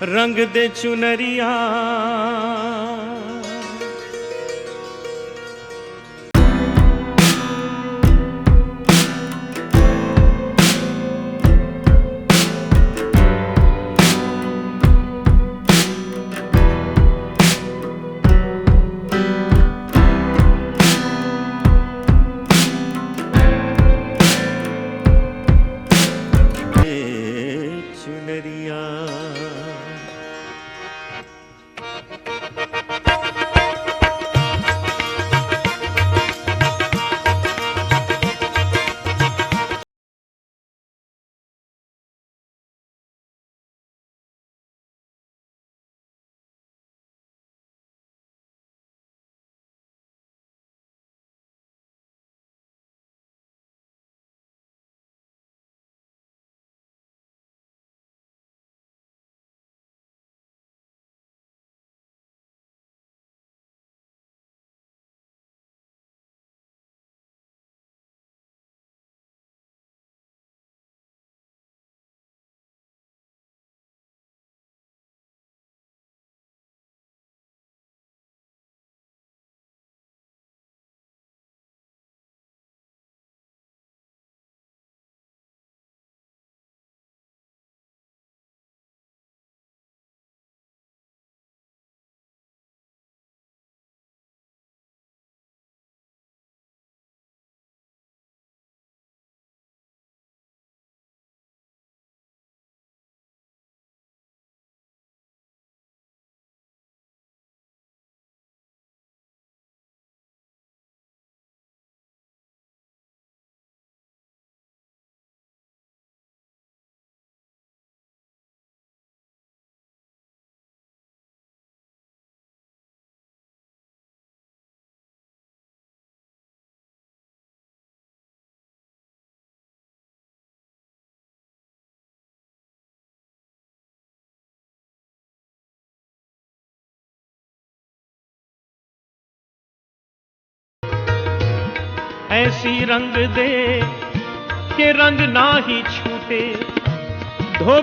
रंग दे चुनरिया। ऐसी रंग दे के रंग ना ही छूटे, धो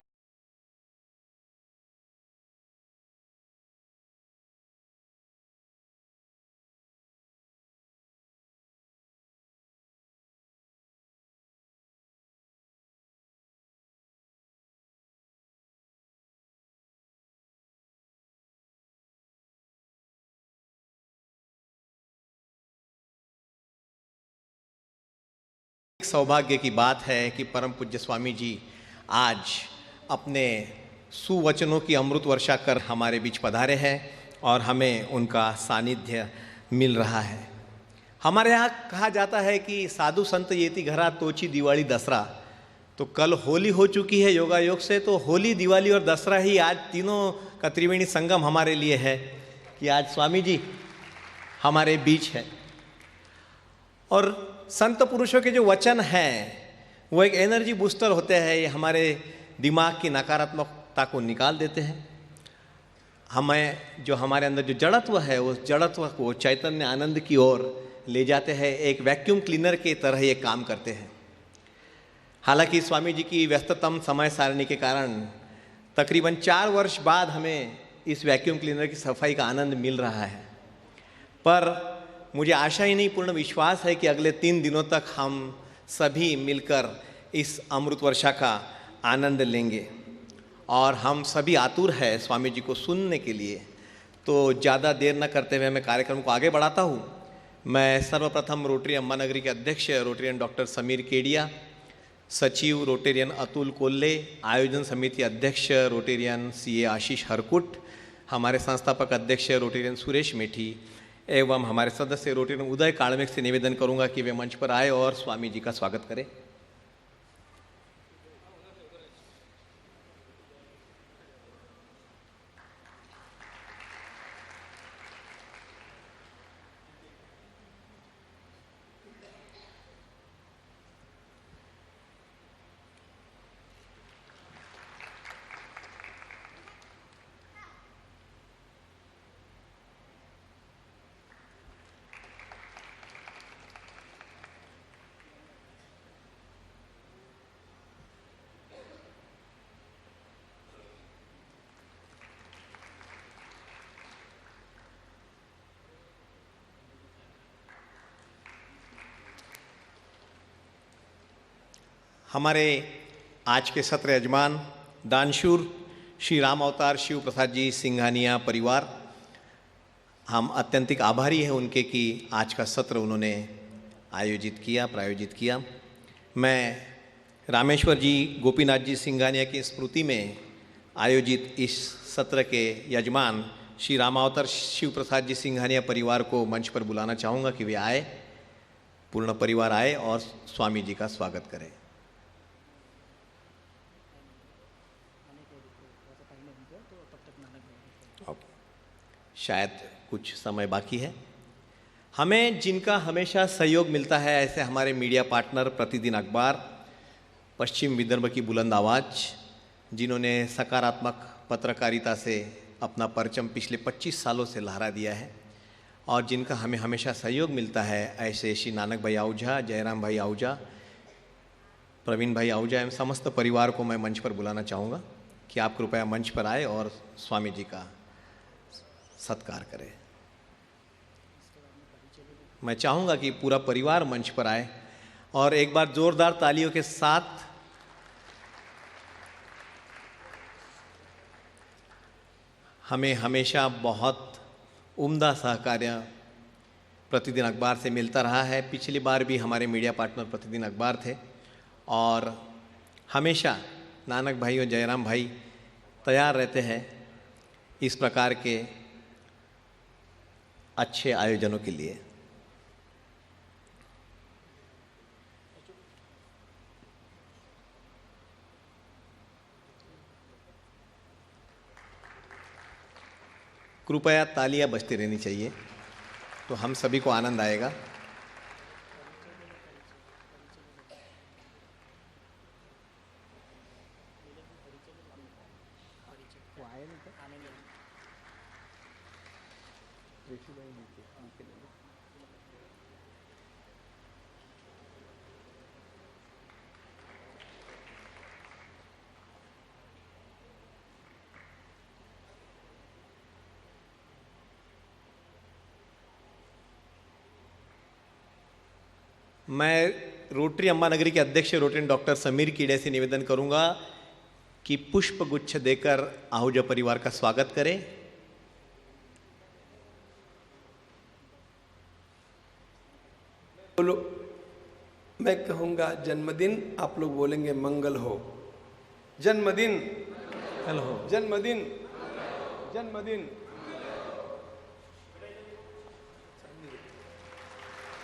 सौभाग्य की बात है कि परम पूज्य स्वामी जी आज अपने सुवचनों की अमृत वर्षा कर हमारे बीच पधारे हैं और हमें उनका सानिध्य मिल रहा है। हमारे यहाँ कहा जाता है कि साधु संत येती घरा तोची दिवाली दसरा। तो कल होली हो चुकी है योगा योग से, तो होली दिवाली और दसरा ही आज तीनों का त्रिवेणी संगम हमारे लिए है कि आज स्वामी जी हमारे बीच है। और संत पुरुषों के जो वचन हैं वो एक एनर्जी बूस्टर होते हैं। ये हमारे दिमाग की नकारात्मकता को निकाल देते हैं। हमें जो हमारे अंदर जो जड़त्व है उस जड़त्व को चैतन्य आनंद की ओर ले जाते हैं। एक वैक्यूम क्लीनर की तरह ये काम करते हैं। हालांकि स्वामी जी की व्यस्ततम समय सारणी के कारण तकरीबन 4 वर्ष बाद हमें इस वैक्यूम क्लीनर की सफाई का आनंद मिल रहा है, पर मुझे आशा ही नहीं पूर्ण विश्वास है कि अगले 3 दिनों तक हम सभी मिलकर इस अमृत वर्षा का आनंद लेंगे और हम सभी आतुर हैं स्वामी जी को सुनने के लिए। तो ज़्यादा देर न करते हुए मैं कार्यक्रम को आगे बढ़ाता हूँ। मैं सर्वप्रथम रोटरी अम्बानगरी के अध्यक्ष रोटेरियन डॉक्टर समीर केडिया, सचिव रोटेरियन अतुल कोल्ले, आयोजन समिति अध्यक्ष रोटेरियन CA आशीष हरकुट, हमारे संस्थापक अध्यक्ष रोटेरियन सुरेश मेठी एवं हमारे सदस्य रोटेरियन उदय कालमेघ से निवेदन करूंगा कि वे मंच पर आए और स्वामी जी का स्वागत करें। हमारे आज के सत्र यजमान दानशूर श्री राम अवतार शिव प्रसाद जी सिंघानिया परिवार, हम अत्यंतिक आभारी हैं उनके कि आज का सत्र उन्होंने प्रायोजित किया। मैं रामेश्वर जी गोपीनाथ जी सिंघानिया की स्मृति में आयोजित इस सत्र के यजमान श्री रामावतार शिव प्रसाद जी सिंघानिया परिवार को मंच पर बुलाना चाहूँगा कि वे आए, पूर्ण परिवार आए और स्वामी जी का स्वागत करें। शायद कुछ समय बाकी है। हमें जिनका हमेशा सहयोग मिलता है ऐसे हमारे मीडिया पार्टनर प्रतिदिन अखबार, पश्चिम विदर्भ की बुलंद आवाज़, जिन्होंने सकारात्मक पत्रकारिता से अपना परचम पिछले 25 सालों से लहरा दिया है, और जिनका हमें हमेशा सहयोग मिलता है ऐसे श्री नानक भाई आहूजा, जयराम भाई आहूजा, प्रवीण भाई आहूजा एवं समस्त परिवार को मैं मंच पर बुलाना चाहूँगा कि आप कृपया मंच पर आए और स्वामी जी का सत्कार करें। मैं चाहूँगा कि पूरा परिवार मंच पर आए और एक बार जोरदार तालियों के साथ हमें हमेशा बहुत उम्दा सहकार्य प्रतिदिन अखबार से मिलता रहा है। पिछली बार भी हमारे मीडिया पार्टनर प्रतिदिन अखबार थे और हमेशा नानक भाई और जयराम भाई तैयार रहते हैं इस प्रकार के अच्छे आयोजनों के लिए। कृपया तालियां बजती रहनी चाहिए तो हम सभी को आनंद आएगा। मैं रोटरी अम्बानगरी के अध्यक्ष रोटरी डॉक्टर समीर कीड़े से निवेदन करूंगा कि पुष्प गुच्छ देकर आहूजा परिवार का स्वागत करें। बोलो, मैं कहूँगा जन्मदिन, आप लोग बोलेंगे मंगल हो। जन्मदिन हेलो हो। जन्मदिन जन्मदिन।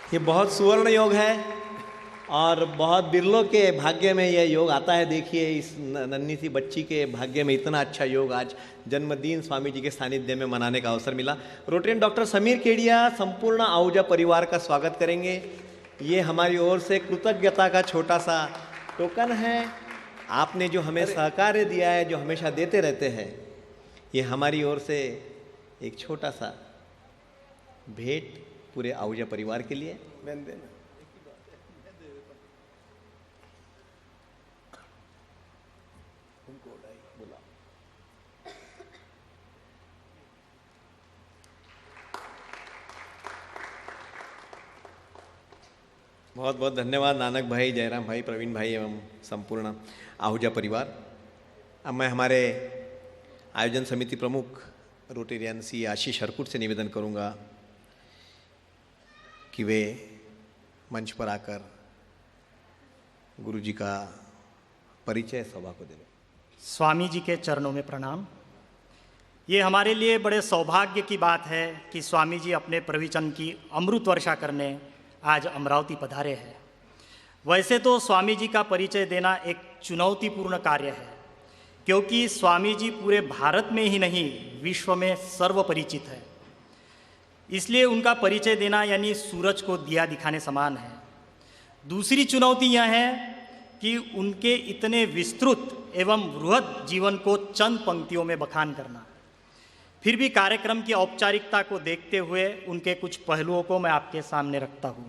ये बहुत सुवर्ण योग है और बहुत बिरलों के भाग्य में यह योग आता है। देखिए इस नन्ही सी बच्ची के भाग्य में इतना अच्छा योग आज जन्मदिन स्वामी जी के सानिध्य में मनाने का अवसर मिला। रोटरियन डॉक्टर समीर केडिया संपूर्ण आहूजा परिवार का स्वागत करेंगे। ये हमारी ओर से कृतज्ञता का छोटा सा टोकन है। आपने जो हमें सहकार्य दिया है, जो हमेशा देते रहते हैं, ये हमारी ओर से एक छोटा सा भेंट पूरे आहूजा परिवार के लिए। बहुत बहुत धन्यवाद नानक भाई, जयराम भाई, प्रवीण भाई एवं संपूर्ण आहूजा परिवार। अब मैं हमारे आयोजन समिति प्रमुख रोटेरियन सी आशीष हरकुट से निवेदन करूंगा कि वे मंच पर आकर गुरु जी का परिचय सभा को दें। स्वामी जी के चरणों में प्रणाम। ये हमारे लिए बड़े सौभाग्य की बात है कि स्वामी जी अपने प्रवचन की अमृत वर्षा करने आज अमरावती पधारे हैं। वैसे तो स्वामी जी का परिचय देना एक चुनौतीपूर्ण कार्य है, क्योंकि स्वामी जी पूरे भारत में ही नहीं विश्व में सर्वपरिचित है। इसलिए उनका परिचय देना यानी सूरज को दिया दिखाने समान है। दूसरी चुनौती यह है कि उनके इतने विस्तृत एवं बृहद जीवन को चंद पंक्तियों में बखान करना। फिर भी कार्यक्रम की औपचारिकता को देखते हुए उनके कुछ पहलुओं को मैं आपके सामने रखता हूँ।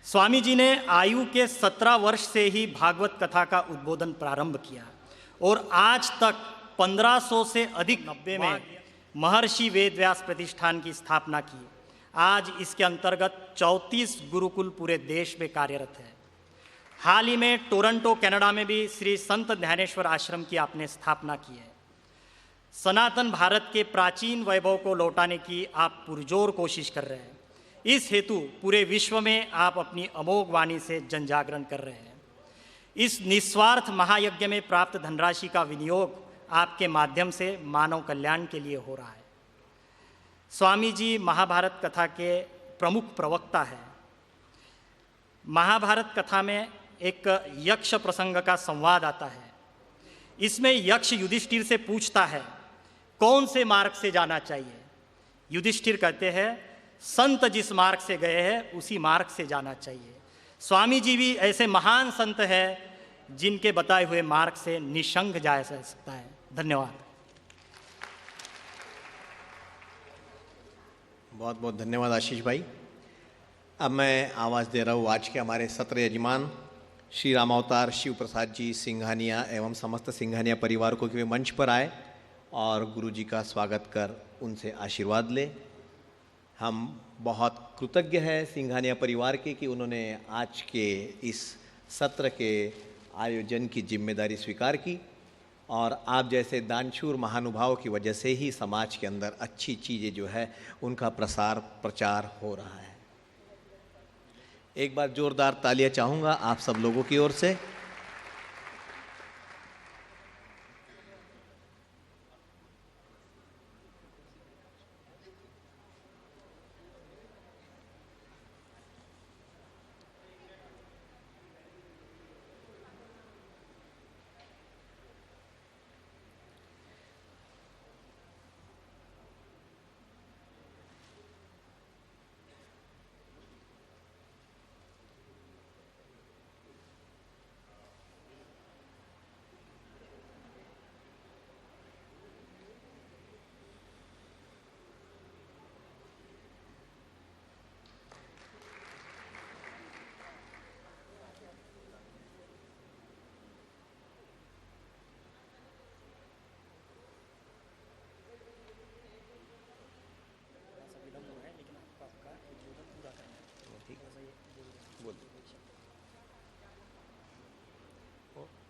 स्वामी जी ने आयु के 17 वर्ष से ही भागवत कथा का उद्बोधन प्रारंभ किया और आज तक 1500 से अधिक 90 में महर्षि वेदव्यास प्रतिष्ठान की स्थापना की। आज इसके अंतर्गत 34 गुरुकुल पूरे देश में कार्यरत है। हाल ही में टोरंटो कनाडा में भी श्री संत ज्ञानेश्वर आश्रम की आपने स्थापना की है। सनातन भारत के प्राचीन वैभव को लौटाने की आप पुरजोर कोशिश कर रहे हैं। इस हेतु पूरे विश्व में आप अपनी अमोघ वाणी से जन जागरण कर रहे हैं। इस निस्वार्थ महायज्ञ में प्राप्त धनराशि का विनियोग आपके माध्यम से मानव कल्याण के लिए हो रहा है। स्वामी जी महाभारत कथा के प्रमुख प्रवक्ता हैं। महाभारत कथा में एक यक्ष प्रसंग का संवाद आता है। इसमें यक्ष युधिष्ठिर से पूछता है कौन से मार्ग से जाना चाहिए। युधिष्ठिर कहते हैं संत जिस मार्ग से गए हैं उसी मार्ग से जाना चाहिए। स्वामी जी भी ऐसे महान संत हैं जिनके बताए हुए मार्ग से निशंक जाया जा सकता है। धन्यवाद। बहुत बहुत धन्यवाद आशीष भाई। अब मैं आवाज़ दे रहा हूँ आज के हमारे सत्र यजमान श्री रामावतार शिव प्रसाद जी सिंघानिया एवं समस्त सिंघानिया परिवार को कि वे मंच पर आए और गुरु जी का स्वागत कर उनसे आशीर्वाद ले। हम बहुत कृतज्ञ हैं सिंघानिया परिवार के कि उन्होंने आज के इस सत्र के आयोजन की जिम्मेदारी स्वीकार की और आप जैसे दानशूर महानुभाव की वजह से ही समाज के अंदर अच्छी चीज़ें जो है उनका प्रचार हो रहा है। एक बार जोरदार तालियां चाहूँगा आप सब लोगों की ओर से।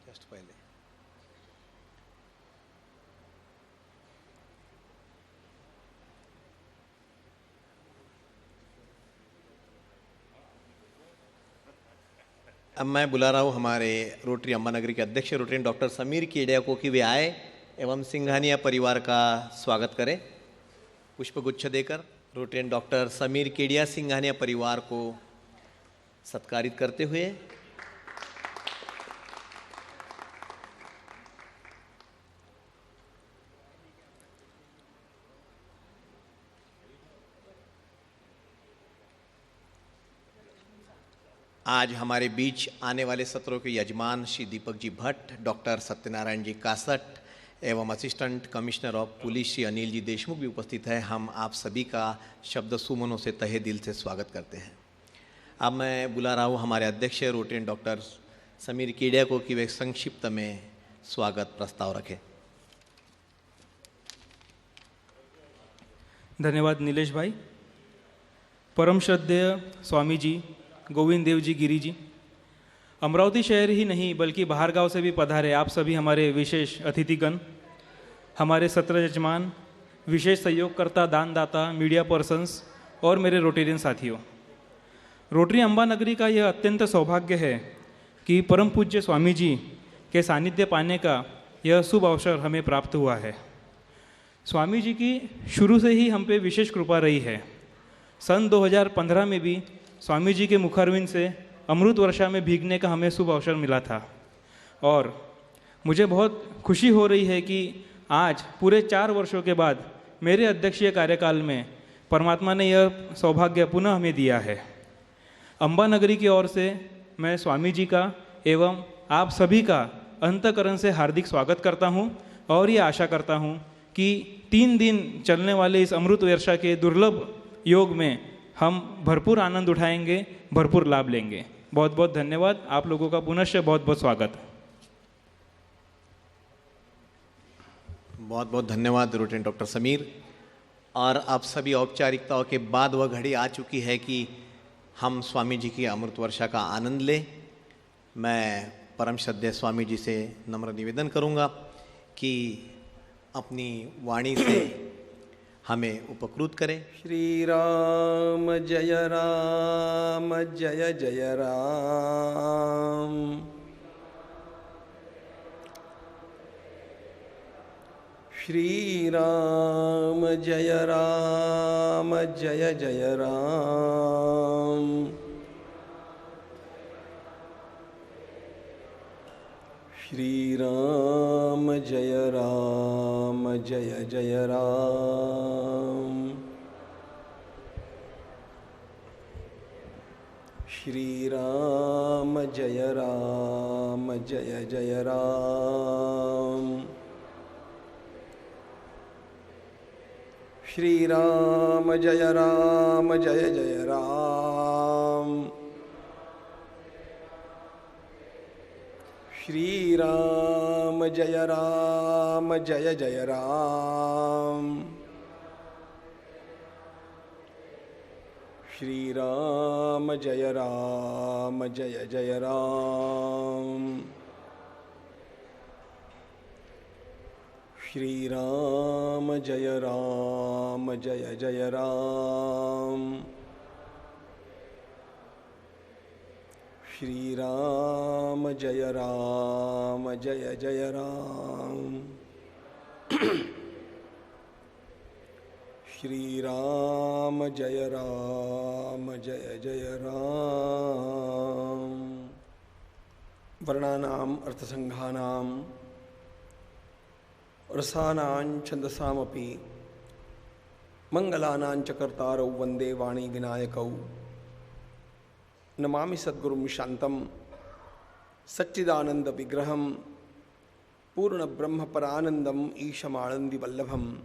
जस्ट पहले अब मैं बुला रहा हूँ हमारे रोटरी अम्बानगरी के अध्यक्ष रोटरी डॉक्टर समीर केडिया को कि वे आए एवं सिंघानिया परिवार का स्वागत करें पुष्पगुच्छ देकर। रोटरी डॉक्टर समीर केडिया सिंघानिया परिवार को सत्कारित करते हुए आज हमारे बीच आने वाले सत्रों के यजमान श्री दीपक जी भट्ट, डॉक्टर सत्यनारायण जी कासट एवं assistant commissioner of police Shri Anil ji Deshmukh भी उपस्थित हैं। हम आप सभी का शब्द सुमनों से तहे दिल से स्वागत करते हैं। अब मैं बुला रहा हूँ हमारे अध्यक्ष रोटरी डॉक्टर समीर केडिया को कि वे संक्षिप्त में स्वागत प्रस्ताव रखें। धन्यवाद नीलेश भाई। परम श्रद्धेय स्वामी जी गोविंद देव जी गिरी जी, अमरावती शहर ही नहीं बल्कि बाहर गांव से भी पधारे आप सभी हमारे विशेष अतिथिगण, हमारे सत्र यजमान, विशेष सहयोगकर्ता, दानदाता, मीडिया पर्सन्स और मेरे रोटेरियन साथियों, रोटरी अम्बानगरी का यह अत्यंत सौभाग्य है कि परम पूज्य स्वामी जी के सानिध्य पाने का यह शुभ अवसर हमें प्राप्त हुआ है। स्वामी जी की शुरू से ही हम पे विशेष कृपा रही है। सन 2015 में भी स्वामी जी के मुखारविंद से अमृत वर्षा में भीगने का हमें शुभ अवसर मिला था और मुझे बहुत खुशी हो रही है कि आज पूरे 4 वर्षों के बाद मेरे अध्यक्षीय कार्यकाल में परमात्मा ने यह सौभाग्य पुनः हमें दिया है। अम्बानगरी की ओर से मैं स्वामी जी का एवं आप सभी का अंतःकरण से हार्दिक स्वागत करता हूं और ये आशा करता हूं कि 3 दिन चलने वाले इस अमृत वर्षा के दुर्लभ योग में हम भरपूर आनंद उठाएंगे, भरपूर लाभ लेंगे। बहुत बहुत धन्यवाद। आप लोगों का पुनश्च बहुत बहुत स्वागत। बहुत बहुत धन्यवाद रोटरी डॉक्टर समीर। और अब सभी औपचारिकताओं के बाद वह घड़ी आ चुकी है कि हम स्वामी जी की अमृत वर्षा का आनंद लें। मैं परम श्रद्धेय स्वामी जी से नम्र निवेदन करूंगा कि अपनी वाणी से हमें उपकृत करें। श्री राम जय जय राम। श्री राम जय जय राम। श्री राम जय जय राम। श्री राम जय जय राम। श्री राम जय जय राम। श्री राम जय जय राम। श्री राम जय जय राम। श्री राम जय जय राम। श्री राम जय जय राम। श्री राम जय जय राम। वर्णानाम् अर्थसंघानाम् रसानां छन्दसामपि मंगलानां च कर्तारौ वन्दे वाणी विनायकौ। नमामि सद्गुरुं शान्तं सच्चिदानंद विग्रहं पूर्ण ब्रह्म परानंदम ईशमानंदी वल्लभम।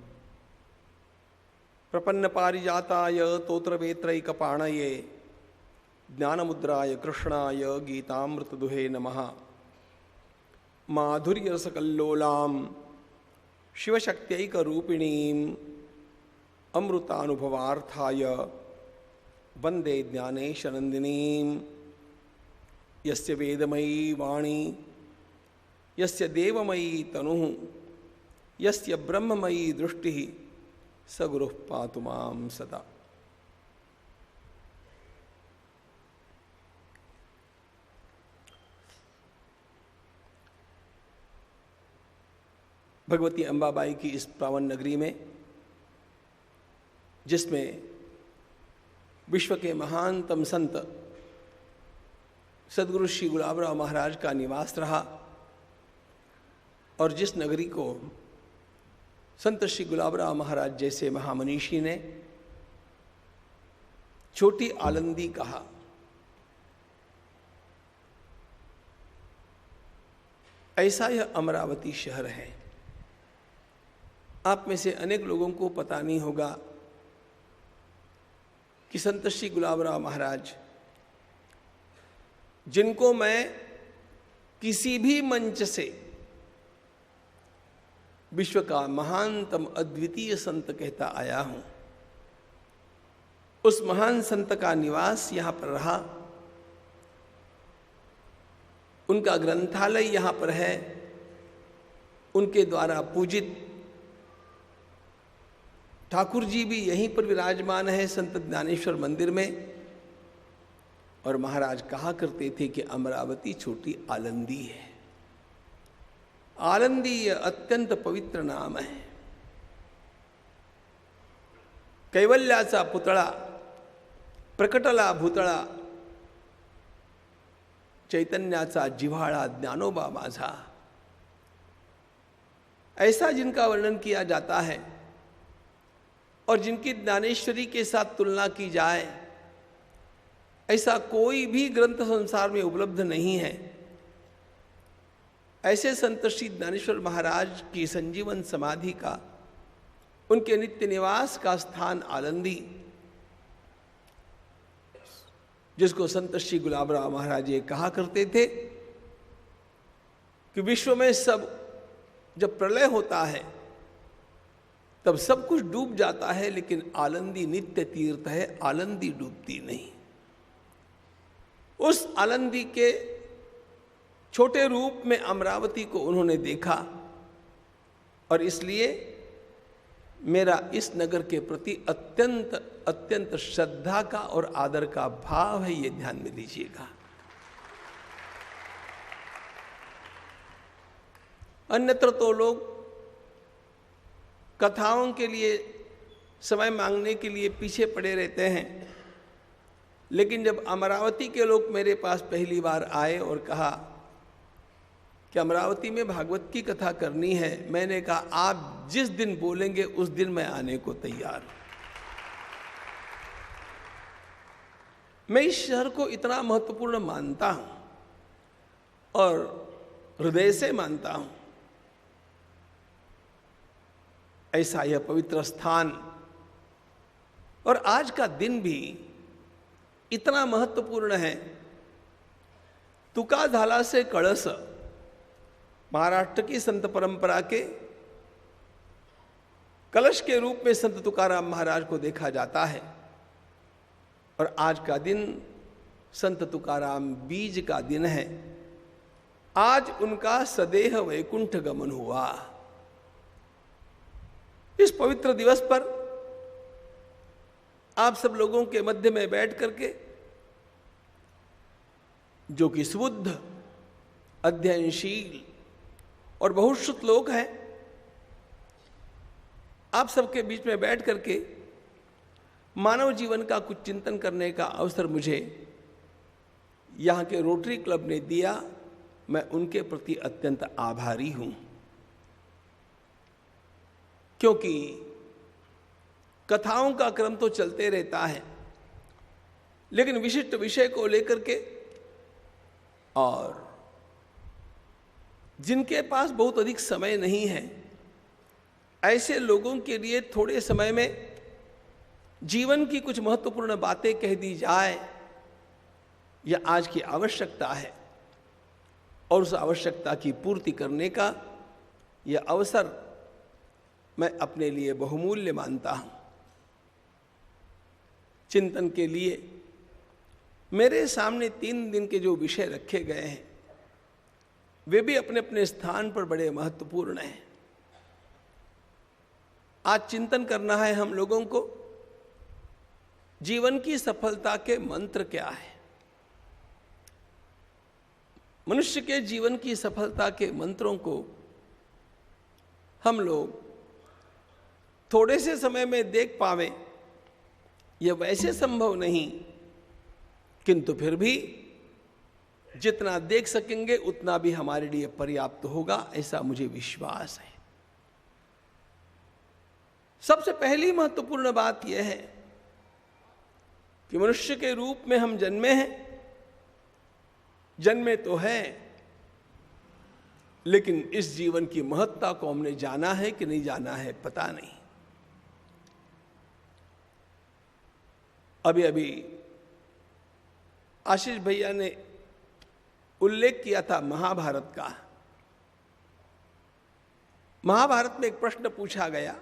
प्रपन्न पारिजाताय तोत्रवेत्रैकपाणये ज्ञानमुद्राय कृष्णाय गीतामृतदुहे नमः। माधुर्यरसकल्लोलां शिवशक्त्यैकरूपिणीं अमृतानुभवार्थाय वन्दे ज्ञानेशनन्दिनीं। यस्य वेदमयी वाणी यस्य देवमयी तनुः यस्य ब्रह्ममयी दृष्टिः स गुरुः पातु मां सदा। भगवती अंबाबाई की इस पावन नगरी में, जिसमें विश्व के महानतम संत सद्गुरु श्री गुलाबराव महाराज का निवास रहा, और जिस नगरी को संत श्री गुलाबराव महाराज जैसे महामनीषी ने छोटी आलंदी कहा। ऐसा यह अमरावती शहर है। आप में से अनेक लोगों को पता नहीं होगा कि संत श्री गुलाबराव महाराज, जिनको मैं किसी भी मंच से विश्व का महानतम अद्वितीय संत कहता आया हूं, उस महान संत का निवास यहां पर रहा। उनका ग्रंथालय यहां पर है। उनके द्वारा पूजित ठाकुर जी भी यहीं पर विराजमान है, संत ज्ञानेश्वर मंदिर में। और महाराज कहा करते थे कि अमरावती छोटी आलंदी है। आलंदी ये अत्यंत पवित्र नाम है। कैवल्याचा पुतळा, प्रकटला भूतळा, चैतन्याचा जिव्हाळा ज्ञानोबा माझा, ऐसा जिनका वर्णन किया जाता है और जिनकी ज्ञानेश्वरी के साथ तुलना की जाए, ऐसा कोई भी ग्रंथ संसार में उपलब्ध नहीं है। ऐसे संत श्री ज्ञानेश्वर महाराज की संजीवन समाधि का, उनके नित्य निवास का स्थान आलंदी, जिसको संत श्री गुलाबराव महाराज ये कहा करते थे कि विश्व में सब जब प्रलय होता है तब सब कुछ डूब जाता है, लेकिन आलंदी नित्य तीर्थ है, आलंदी डूबती नहीं। उस आलंदी के छोटे रूप में अमरावती को उन्होंने देखा और इसलिए मेरा इस नगर के प्रति अत्यंत अत्यंत श्रद्धा का और आदर का भाव है, ये ध्यान में दीजिएगा। अन्यत्र तो लोग कथाओं के लिए समय मांगने के लिए पीछे पड़े रहते हैं, लेकिन जब अमरावती के लोग मेरे पास पहली बार आए और कहा कि अमरावती में भागवत की कथा करनी है, मैंने कहा आप जिस दिन बोलेंगे उस दिन मैं आने को तैयार हूं। मैं इस शहर को इतना महत्वपूर्ण मानता हूं और हृदय से मानता हूं। ऐसा यह पवित्र स्थान और आज का दिन भी इतना महत्वपूर्ण है। तुका झाला से कळस महाराष्ट्र की संत परंपरा के कलश के रूप में संत तुकाराम महाराज को देखा जाता है और आज का दिन संत तुकाराम बीज का दिन है। आज उनका सदेह वैकुंठ गमन हुआ। इस पवित्र दिवस पर आप सब लोगों के मध्य में बैठ करके, जो कि सुबुद्ध, अध्ययनशील और बहुश्रुत लोग हैं, आप सबके बीच में बैठ करके मानव जीवन का कुछ चिंतन करने का अवसर मुझे यहाँ के रोटरी क्लब ने दिया। मैं उनके प्रति अत्यंत आभारी हूँ, क्योंकि कथाओं का क्रम तो चलते रहता है, लेकिन विशिष्ट विषय को लेकर के और जिनके पास बहुत अधिक समय नहीं है, ऐसे लोगों के लिए थोड़े समय में जीवन की कुछ महत्वपूर्ण बातें कह दी जाए, यह आज की आवश्यकता है और उस आवश्यकता की पूर्ति करने का यह अवसर मैं अपने लिए बहुमूल्य मानता हूं। चिंतन के लिए मेरे सामने 3 दिन के जो विषय रखे गए हैं, वे भी अपने अपने स्थान पर बड़े महत्वपूर्ण हैं। आज चिंतन करना है हम लोगों को, जीवन की सफलता के मंत्र क्या है। मनुष्य के जीवन की सफलता के मंत्रों को हम लोग थोड़े से समय में देख पावे, यह वैसे संभव नहीं, किंतु फिर भी जितना देख सकेंगे उतना भी हमारे लिए पर्याप्त होगा, ऐसा मुझे विश्वास है। सबसे पहली महत्वपूर्ण बात यह है कि मनुष्य के रूप में हम जन्मे हैं। जन्मे तो है, लेकिन इस जीवन की महत्ता को हमने जाना है कि नहीं जाना है पता नहीं। अभी अभी आशीष भैया ने उल्लेख किया था महाभारत का। महाभारत में एक प्रश्न पूछा गया,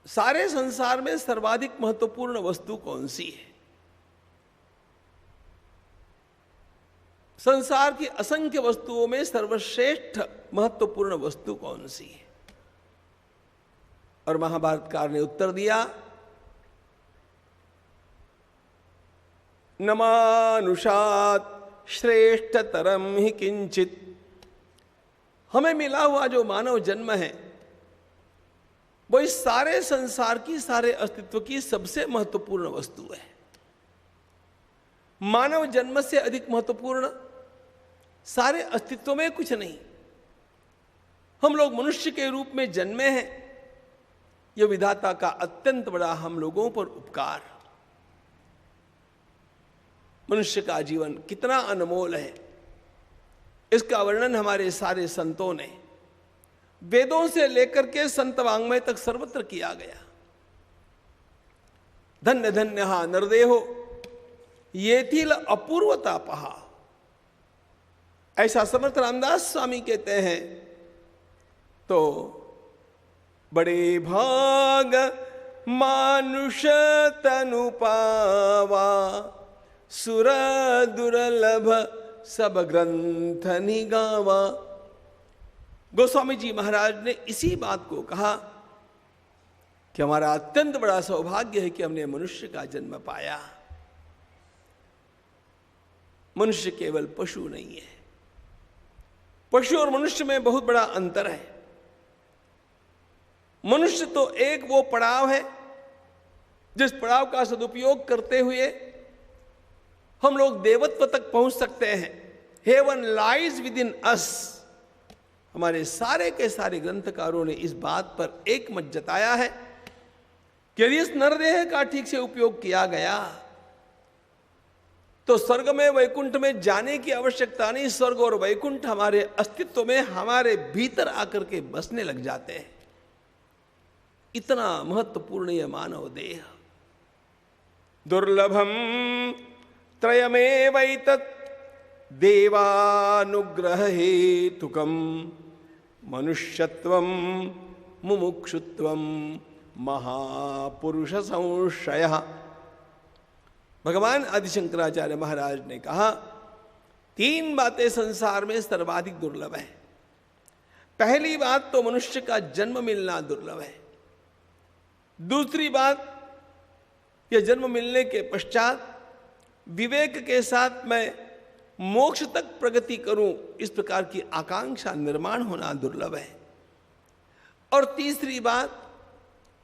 सारे संसार में सर्वाधिक महत्वपूर्ण वस्तु कौन सी है? संसार की असंख्य वस्तुओं में सर्वश्रेष्ठ महत्वपूर्ण वस्तु कौन सी है? और महाभारतकार ने उत्तर दिया, नमानुषात् श्रेष्ठतरम ही किंचित। हमें मिला हुआ जो मानव जन्म है वो इस सारे संसार की, सारे अस्तित्व की सबसे महत्वपूर्ण वस्तु है। मानव जन्म से अधिक महत्वपूर्ण सारे अस्तित्व में कुछ नहीं। हम लोग मनुष्य के रूप में जन्मे हैं, यह विधाता का अत्यंत बड़ा हम लोगों पर उपकार। मनुष्य का जीवन कितना अनमोल है, इसका वर्णन हमारे सारे संतों ने वेदों से लेकर के संत वांग्मय तक सर्वत्र किया गया। धन्य धन्य नरदेहो येथिल अपूर्वतापहा, ऐसा समर्थ रामदास स्वामी कहते हैं। तो बड़े भाग मानुष तनु पावा, सुर दुर्लभ सब ग्रंथ निगावा। गोस्वामी जी महाराज ने इसी बात को कहा कि हमारा अत्यंत बड़ा सौभाग्य है कि हमने मनुष्य का जन्म पाया। मनुष्य केवल पशु नहीं है, पशु और मनुष्य में बहुत बड़ा अंतर है। मनुष्य तो एक वो पड़ाव है जिस पड़ाव का सदुपयोग करते हुए हम लोग देवत्व तक पहुंच सकते हैं। हेवन लाइज विद इन अस। हमारे सारे के सारे ग्रंथकारों ने इस बात पर एक मत जताया है कि यदि इस नरदेह का ठीक से उपयोग किया गया तो स्वर्ग में वैकुंठ में जाने की आवश्यकता नहीं। स्वर्ग और वैकुंठ हमारे अस्तित्व में हमारे भीतर आकर के बसने लग जाते हैं। इतना महत्वपूर्ण यह मानव देह। दुर्लभम त्रयमेवैतत् देवानुग्रह हेतुकम मनुष्यत्वम मुमुक्षुत्वम महापुरुष संशयः। भगवान आदि शंकराचार्य महाराज ने कहा 3 बातें संसार में सर्वाधिक दुर्लभ है। पहली बात तो मनुष्य का जन्म मिलना दुर्लभ है। दूसरी बात, यह जन्म मिलने के पश्चात विवेक के साथ मैं मोक्ष तक प्रगति करूं, इस प्रकार की आकांक्षा निर्माण होना दुर्लभ है। और तीसरी बात,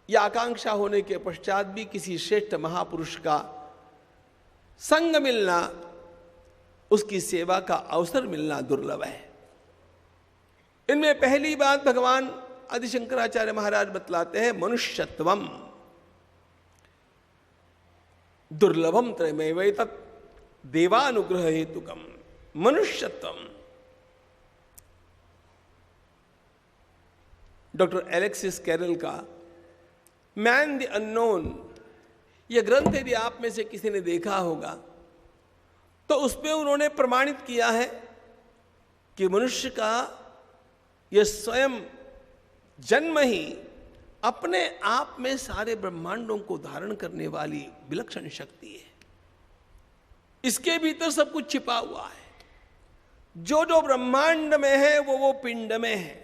यह आकांक्षा होने के पश्चात भी किसी श्रेष्ठ महापुरुष का संग मिलना, उसकी सेवा का अवसर मिलना दुर्लभ है। इनमें पहली बात भगवान आदि शंकराचार्य महाराज बतलाते हैं मनुष्यत्वम। दुर्लभम त्रयमेवैतत् देवानुग्रह हेतुकम मनुष्यत्वम। डॉक्टर एलेक्सिस कैरल का मैन द अननोन, यह ग्रंथ यदि आप में से किसी ने देखा होगा तो उसमें उन्होंने प्रमाणित किया है कि मनुष्य का यह स्वयं जन्म ही अपने आप में सारे ब्रह्मांडों को धारण करने वाली विलक्षण शक्ति है। इसके भीतर सब कुछ छिपा हुआ है। जो जो ब्रह्मांड में है वो पिंड में है।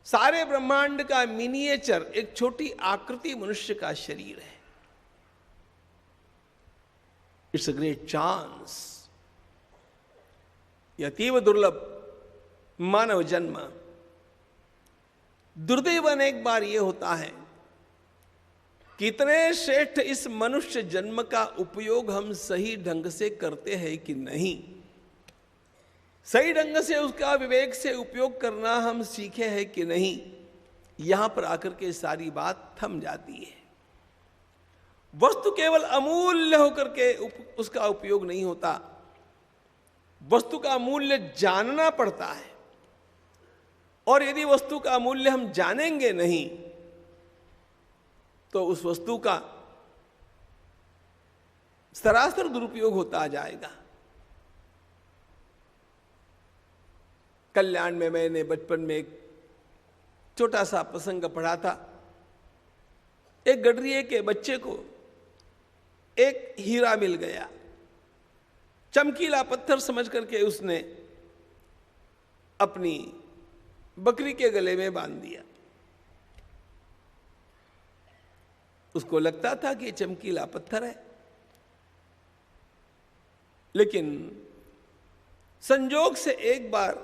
सारे ब्रह्मांड का मिनिएचर, एक छोटी आकृति मनुष्य का शरीर है। It's a great chance. यह अतीव दुर्लभ मानव जन्म। दुर्दैव अनेक बार यह होता है कि इतने श्रेष्ठ इस मनुष्य जन्म का उपयोग हम सही ढंग से करते हैं कि नहीं। सही ढंग से उसका विवेक से उपयोग करना हम सीखे हैं कि नहीं। यहां पर आकर के सारी बात थम जाती है। वस्तु केवल अमूल्य होकर के उसका उपयोग नहीं होता, वस्तु का मूल्य जानना पड़ता है। और यदि वस्तु का मूल्य हम जानेंगे नहीं तो उस वस्तु का सरासर दुरुपयोग होता जाएगा। कल्याण में मैंने बचपन में एक छोटा सा प्रसंग पढ़ा था। एक गडरिये के बच्चे को एक हीरा मिल गया। चमकीला पत्थर समझ करके उसने अपनी बकरी के गले में बांध दिया। उसको लगता था कि चमकीला पत्थर है, लेकिन संजोग से एक बार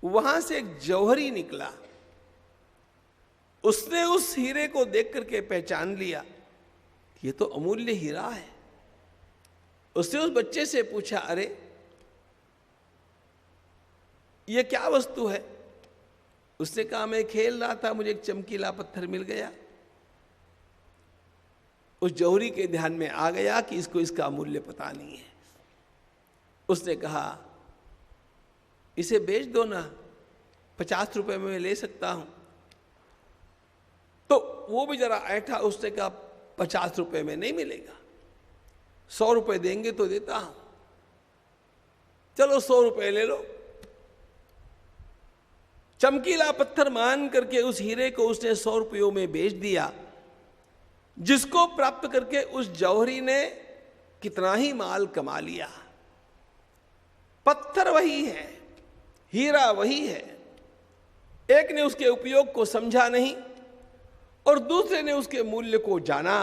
वहां से एक जौहरी निकला। उसने उस हीरे को देख करके पहचान लिया, ये तो अमूल्य हीरा है। उसने उस बच्चे से पूछा, अरे ये क्या वस्तु है? उसने कहा, मैं खेल रहा था, मुझे एक चमकीला पत्थर मिल गया। उस जौहरी के ध्यान में आ गया कि इसको इसका मूल्य पता नहीं है। उसने कहा, इसे बेच दो ना, 50 रुपए में मैं ले सकता हूं। तो वो भी जरा ऐठा। उसने कहा, 50 रुपए में नहीं मिलेगा, 100 रुपए देंगे तो देता हूं। चलो 100 रुपए ले लो। चमकीला पत्थर मान करके उस हीरे को उसने 100 रुपयों में बेच दिया, जिसको प्राप्त करके उस जौहरी ने कितना ही माल कमा लिया। पत्थर वही है, हीरा वही है, एक ने उसके उपयोग को समझा नहीं और दूसरे ने उसके मूल्य को जाना।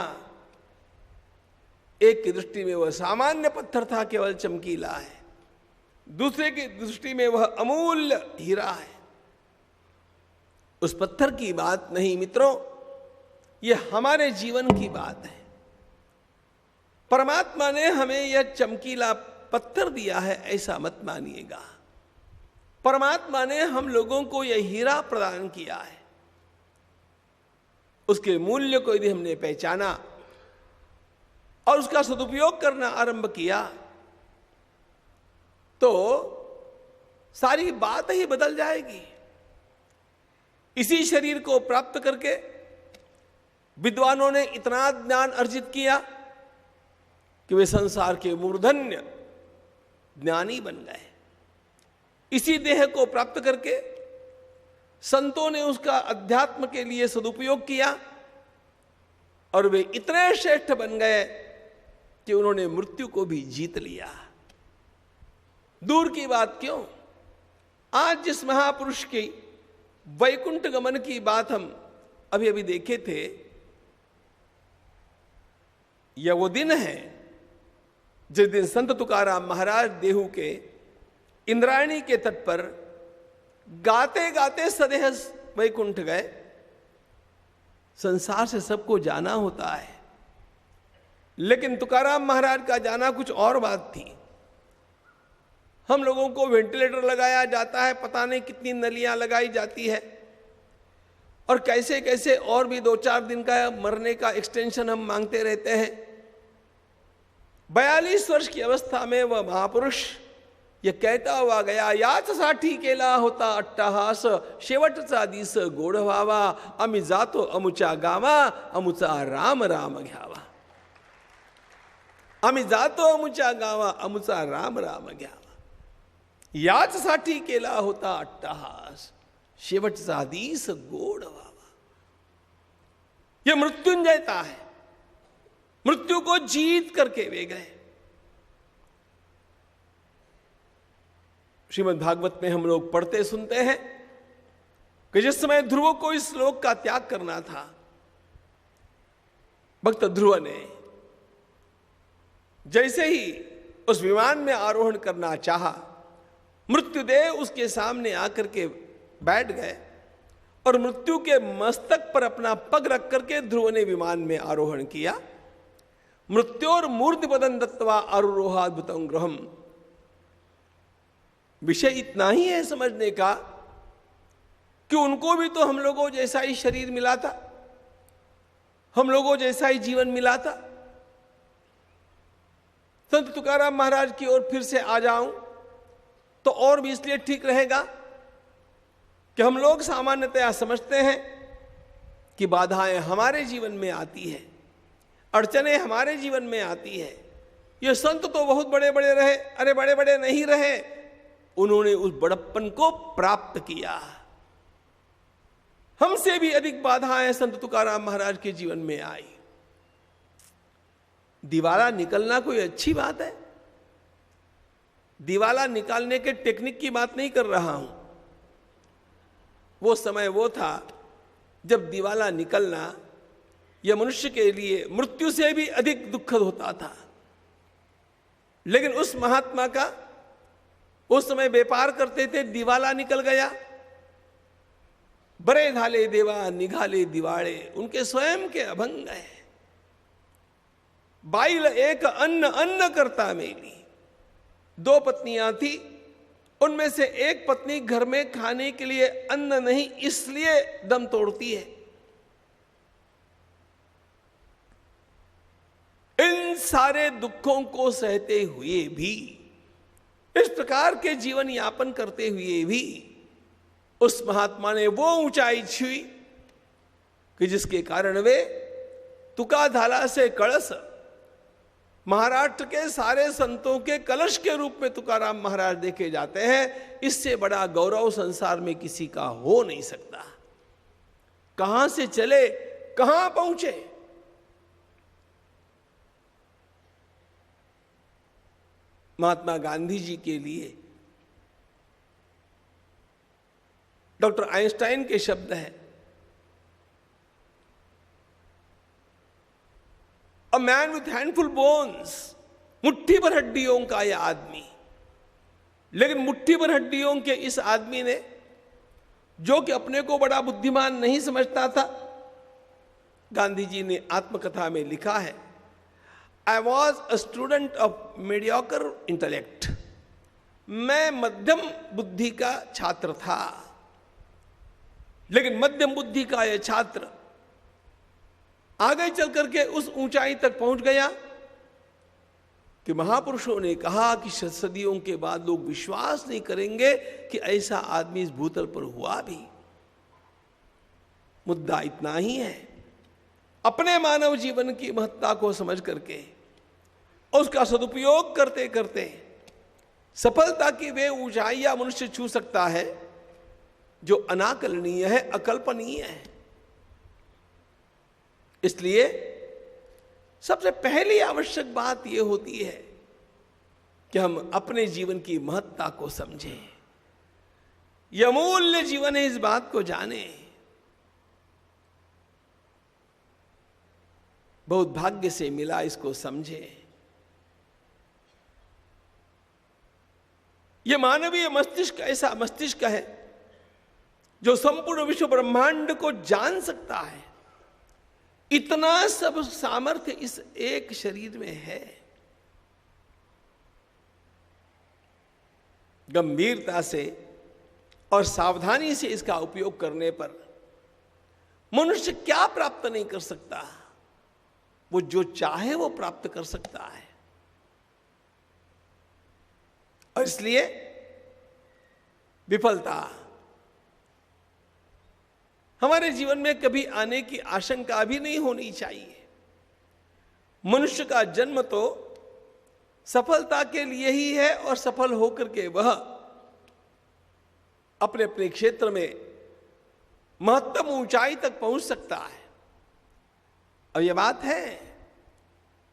एक की दृष्टि में वह सामान्य पत्थर था, केवल चमकीला है, दूसरे की दृष्टि में वह अमूल्य हीरा है। उस पत्थर की बात नहीं मित्रों, यह हमारे जीवन की बात है। परमात्मा ने हमें यह चमकीला पत्थर दिया है ऐसा मत मानिएगा। परमात्मा ने हम लोगों को यह हीरा प्रदान किया है। उसके मूल्य को यदि हमने पहचाना और उसका सदुपयोग करना आरंभ किया तो सारी बात ही बदल जाएगी। इसी शरीर को प्राप्त करके विद्वानों ने इतना ज्ञान अर्जित किया कि वे संसार के मूर्धन्य ज्ञानी बन गए। इसी देह को प्राप्त करके संतों ने उसका अध्यात्म के लिए सदुपयोग किया और वे इतने श्रेष्ठ बन गए कि उन्होंने मृत्यु को भी जीत लिया। दूर की बात क्यों, आज जिस महापुरुष की वैकुंठ गमन की बात हम अभी अभी देखे थे, यह वो दिन है जिस दिन संत तुकाराम महाराज देहू के इंद्रायणी के तट पर गाते गाते सदेह वैकुंठ गए। संसार से सबको जाना होता है, लेकिन तुकाराम महाराज का जाना कुछ और बात थी। हम लोगों को वेंटिलेटर लगाया जाता है, पता नहीं कितनी नलियां लगाई जाती है और कैसे कैसे और भी 2-4 दिन का मरने का एक्सटेंशन हम मांगते रहते हैं। 42 वर्ष की अवस्था में वह महापुरुष यह कहता हुआ गया, याच साठी केला होता अट्टाहास, शेवटचा दिस गोड व्हावा, आम्ही जातो अमुचा गावा, अमुचा राम राम घ्यावा। आम्ही जातो अमुचा गावा, अमुचा राम राम घ्यावा। याच साठी केला होता अट्टाहास, शेवटचा दिस गोड व्हावा। यह मृत्युंजयता है, मृत्यु को जीत करके वे गए। श्रीमद् भागवत में हम लोग पढ़ते सुनते हैं कि जिस समय ध्रुव को इस लोक का त्याग करना था, भक्त ध्रुव ने जैसे ही उस विमान में आरोहण करना चाहा, मृत्युदेव उसके सामने आकर के बैठ गए और मृत्यु के मस्तक पर अपना पग रख करके ध्रुव ने विमान में आरोहण किया। मृत्योर मूर्ति पदं दत्वा आरुरोहाद्भुतं गृहम्। विषय इतना ही है समझने का कि उनको भी तो हम लोगों जैसा ही शरीर मिला था, हम लोगों जैसा ही जीवन मिला था। संत तुकाराम महाराज की ओर फिर से आ जाऊं तो और भी इसलिए ठीक रहेगा कि हम लोग सामान्यतया समझते हैं कि बाधाएं हमारे जीवन में आती है, अड़चने हमारे जीवन में आती है। ये संत तो बहुत बड़े बड़े रहे, अरे बड़े बड़े नहीं रहे, उन्होंने उस बड़प्पन को प्राप्त किया। हमसे भी अधिक बाधाएं संत तुकाराम महाराज के जीवन में आई। दिवाला निकलना कोई अच्छी बात है, दिवाला निकालने के टेक्निक की बात नहीं कर रहा हूं। वो समय वो था जब दिवाला निकलना यह मनुष्य के लिए मृत्यु से भी अधिक दुखद होता था। लेकिन उस महात्मा का उस समय व्यापार करते थे, दिवाला निकल गया, बरे झाले देवा निघाले दिवाळे, उनके स्वयं के अभंग है। बाईल एक अन्न अन्न करता मेली। 2 पत्नियां थी, उनमें से एक पत्नी घर में खाने के लिए अन्न नहीं इसलिए दम तोड़ती है। इन सारे दुखों को सहते हुए भी, इस प्रकार के जीवन यापन करते हुए भी उस महात्मा ने वो ऊंचाई छुई कि जिसके कारण वे तुकाधाला से कलश, महाराष्ट्र के सारे संतों के कलश के रूप में तुकाराम महाराज देखे जाते हैं। इससे बड़ा गौरव संसार में किसी का हो नहीं सकता। कहां से चले कहां पहुंचे। महात्मा गांधी जी के लिए डॉक्टर आइंस्टाइन के शब्द हैं, a man with handful bones, मुट्ठी भर हड्डियों का यह आदमी। लेकिन मुट्ठी भर हड्डियों के इस आदमी ने, जो कि अपने को बड़ा बुद्धिमान नहीं समझता था, गांधी जी ने आत्मकथा में लिखा है, I was a student of mediocre intellect, मैं मध्यम बुद्धि का छात्र था। लेकिन मध्यम बुद्धि का यह छात्र आगे चल करके उस ऊंचाई तक पहुंच गया कि महापुरुषों ने कहा कि सदियों के बाद लोग विश्वास नहीं करेंगे कि ऐसा आदमी इस भूतल पर हुआ भी। मुद्दा इतना ही है, अपने मानव जीवन की महत्ता को समझ करके और उसका सदुपयोग करते करते सफलता की वे ऊंचाइयां मनुष्य छू सकता है जो अनाकलनीय है, अकल्पनीय है। इसलिए सबसे पहली आवश्यक बात यह होती है कि हम अपने जीवन की महत्ता को समझें। यह अमूल्य जीवन है, इस बात को जानें। बहुत भाग्य से मिला, इसको समझें। यह मानवीय मस्तिष्क ऐसा मस्तिष्क है जो संपूर्ण विश्व ब्रह्मांड को जान सकता है। इतना सब सामर्थ्य इस एक शरीर में है। गंभीरता से और सावधानी से इसका उपयोग करने पर मनुष्य क्या प्राप्त नहीं कर सकता, वो जो चाहे वो प्राप्त कर सकता है। और इसलिए विफलता हमारे जीवन में कभी आने की आशंका भी नहीं होनी चाहिए। मनुष्य का जन्म तो सफलता के लिए ही है और सफल होकर के वह अपने अपने क्षेत्र में महत्तम ऊंचाई तक पहुंच सकता है। अब यह बात है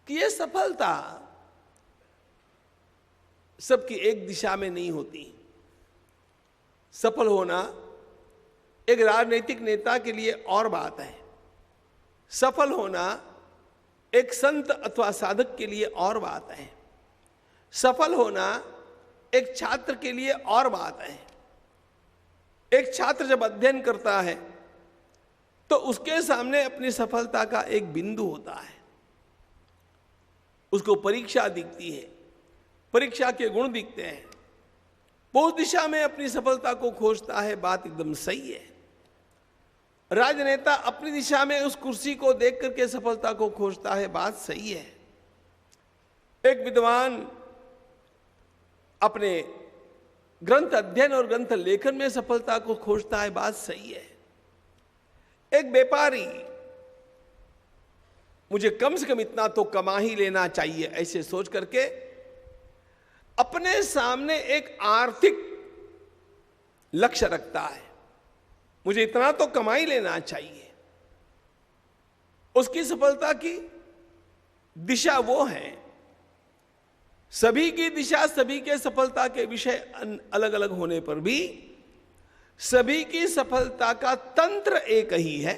कि यह सफलता सबकी एक दिशा में नहीं होती। सफल होना एक राजनीतिक नेता के लिए और बात है, सफल होना एक संत अथवा साधक के लिए और बात है, सफल होना एक छात्र के लिए और बात है। एक छात्र जब अध्ययन करता है तो उसके सामने अपनी सफलता का एक बिंदु होता है। उसको परीक्षा दिखती है, परीक्षा के गुण दिखते हैं, वो उस दिशा में अपनी सफलता को खोजता है। बात एकदम सही है। राजनेता अपनी दिशा में उस कुर्सी को देख करके सफलता को खोजता है। बात सही है। एक विद्वान अपने ग्रंथ अध्ययन और ग्रंथ लेखन में सफलता को खोजता है। बात सही है। एक व्यापारी मुझे कम से कम इतना तो कमा ही लेना चाहिए, ऐसे सोच करके अपने सामने एक आर्थिक लक्ष्य रखता है। मुझे इतना तो कमाई लेना चाहिए। उसकी सफलता की दिशा वो है। सभी की दिशा, सभी के सफलता के विषय अलग अलग होने पर भी सभी की सफलता का तंत्र एक ही है।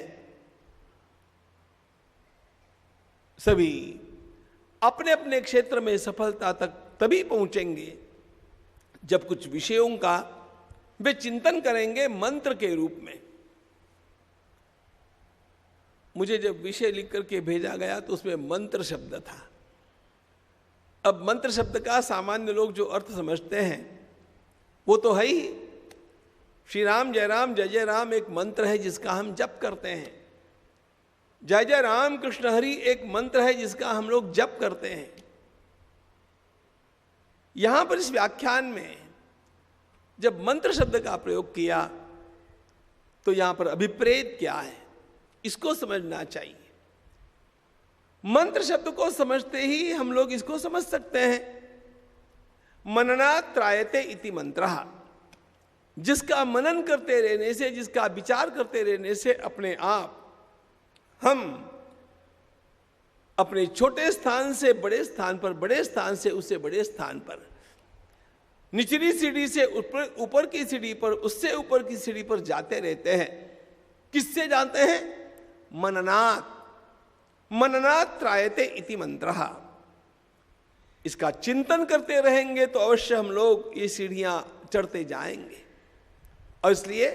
सभी अपने अपने क्षेत्र में सफलता तक तभी पहुंचेंगे जब कुछ विषयों का वे चिंतन करेंगे मंत्र के रूप में। मुझे जब विषय लिख करके भेजा गया तो उसमें मंत्र शब्द था। अब मंत्र शब्द का सामान्य लोग जो अर्थ समझते हैं वो तो है ही। श्री राम जय राम जय जय राम एक मंत्र है जिसका हम जप करते हैं। जय जय राम कृष्ण हरि एक मंत्र है जिसका हम लोग जप करते हैं। यहां पर इस व्याख्यान में जब मंत्र शब्द का प्रयोग किया तो यहां पर अभिप्रेत क्या है, इसको समझना चाहिए। मंत्र शब्द को समझते ही हम लोग इसको समझ सकते हैं, मननात् त्रायते इति मंत्रः। जिसका मनन करते रहने से, जिसका विचार करते रहने से अपने आप हम अपने छोटे स्थान से बड़े स्थान पर, बड़े स्थान से उससे बड़े स्थान पर निचली सीढ़ी से ऊपर की सीढ़ी पर, उससे ऊपर की सीढ़ी पर जाते रहते हैं। किससे जाते हैं? मननात् मननात् त्रायते इति मंत्रः। इसका चिंतन करते रहेंगे तो अवश्य हम लोग ये सीढ़ियां चढ़ते जाएंगे। और इसलिए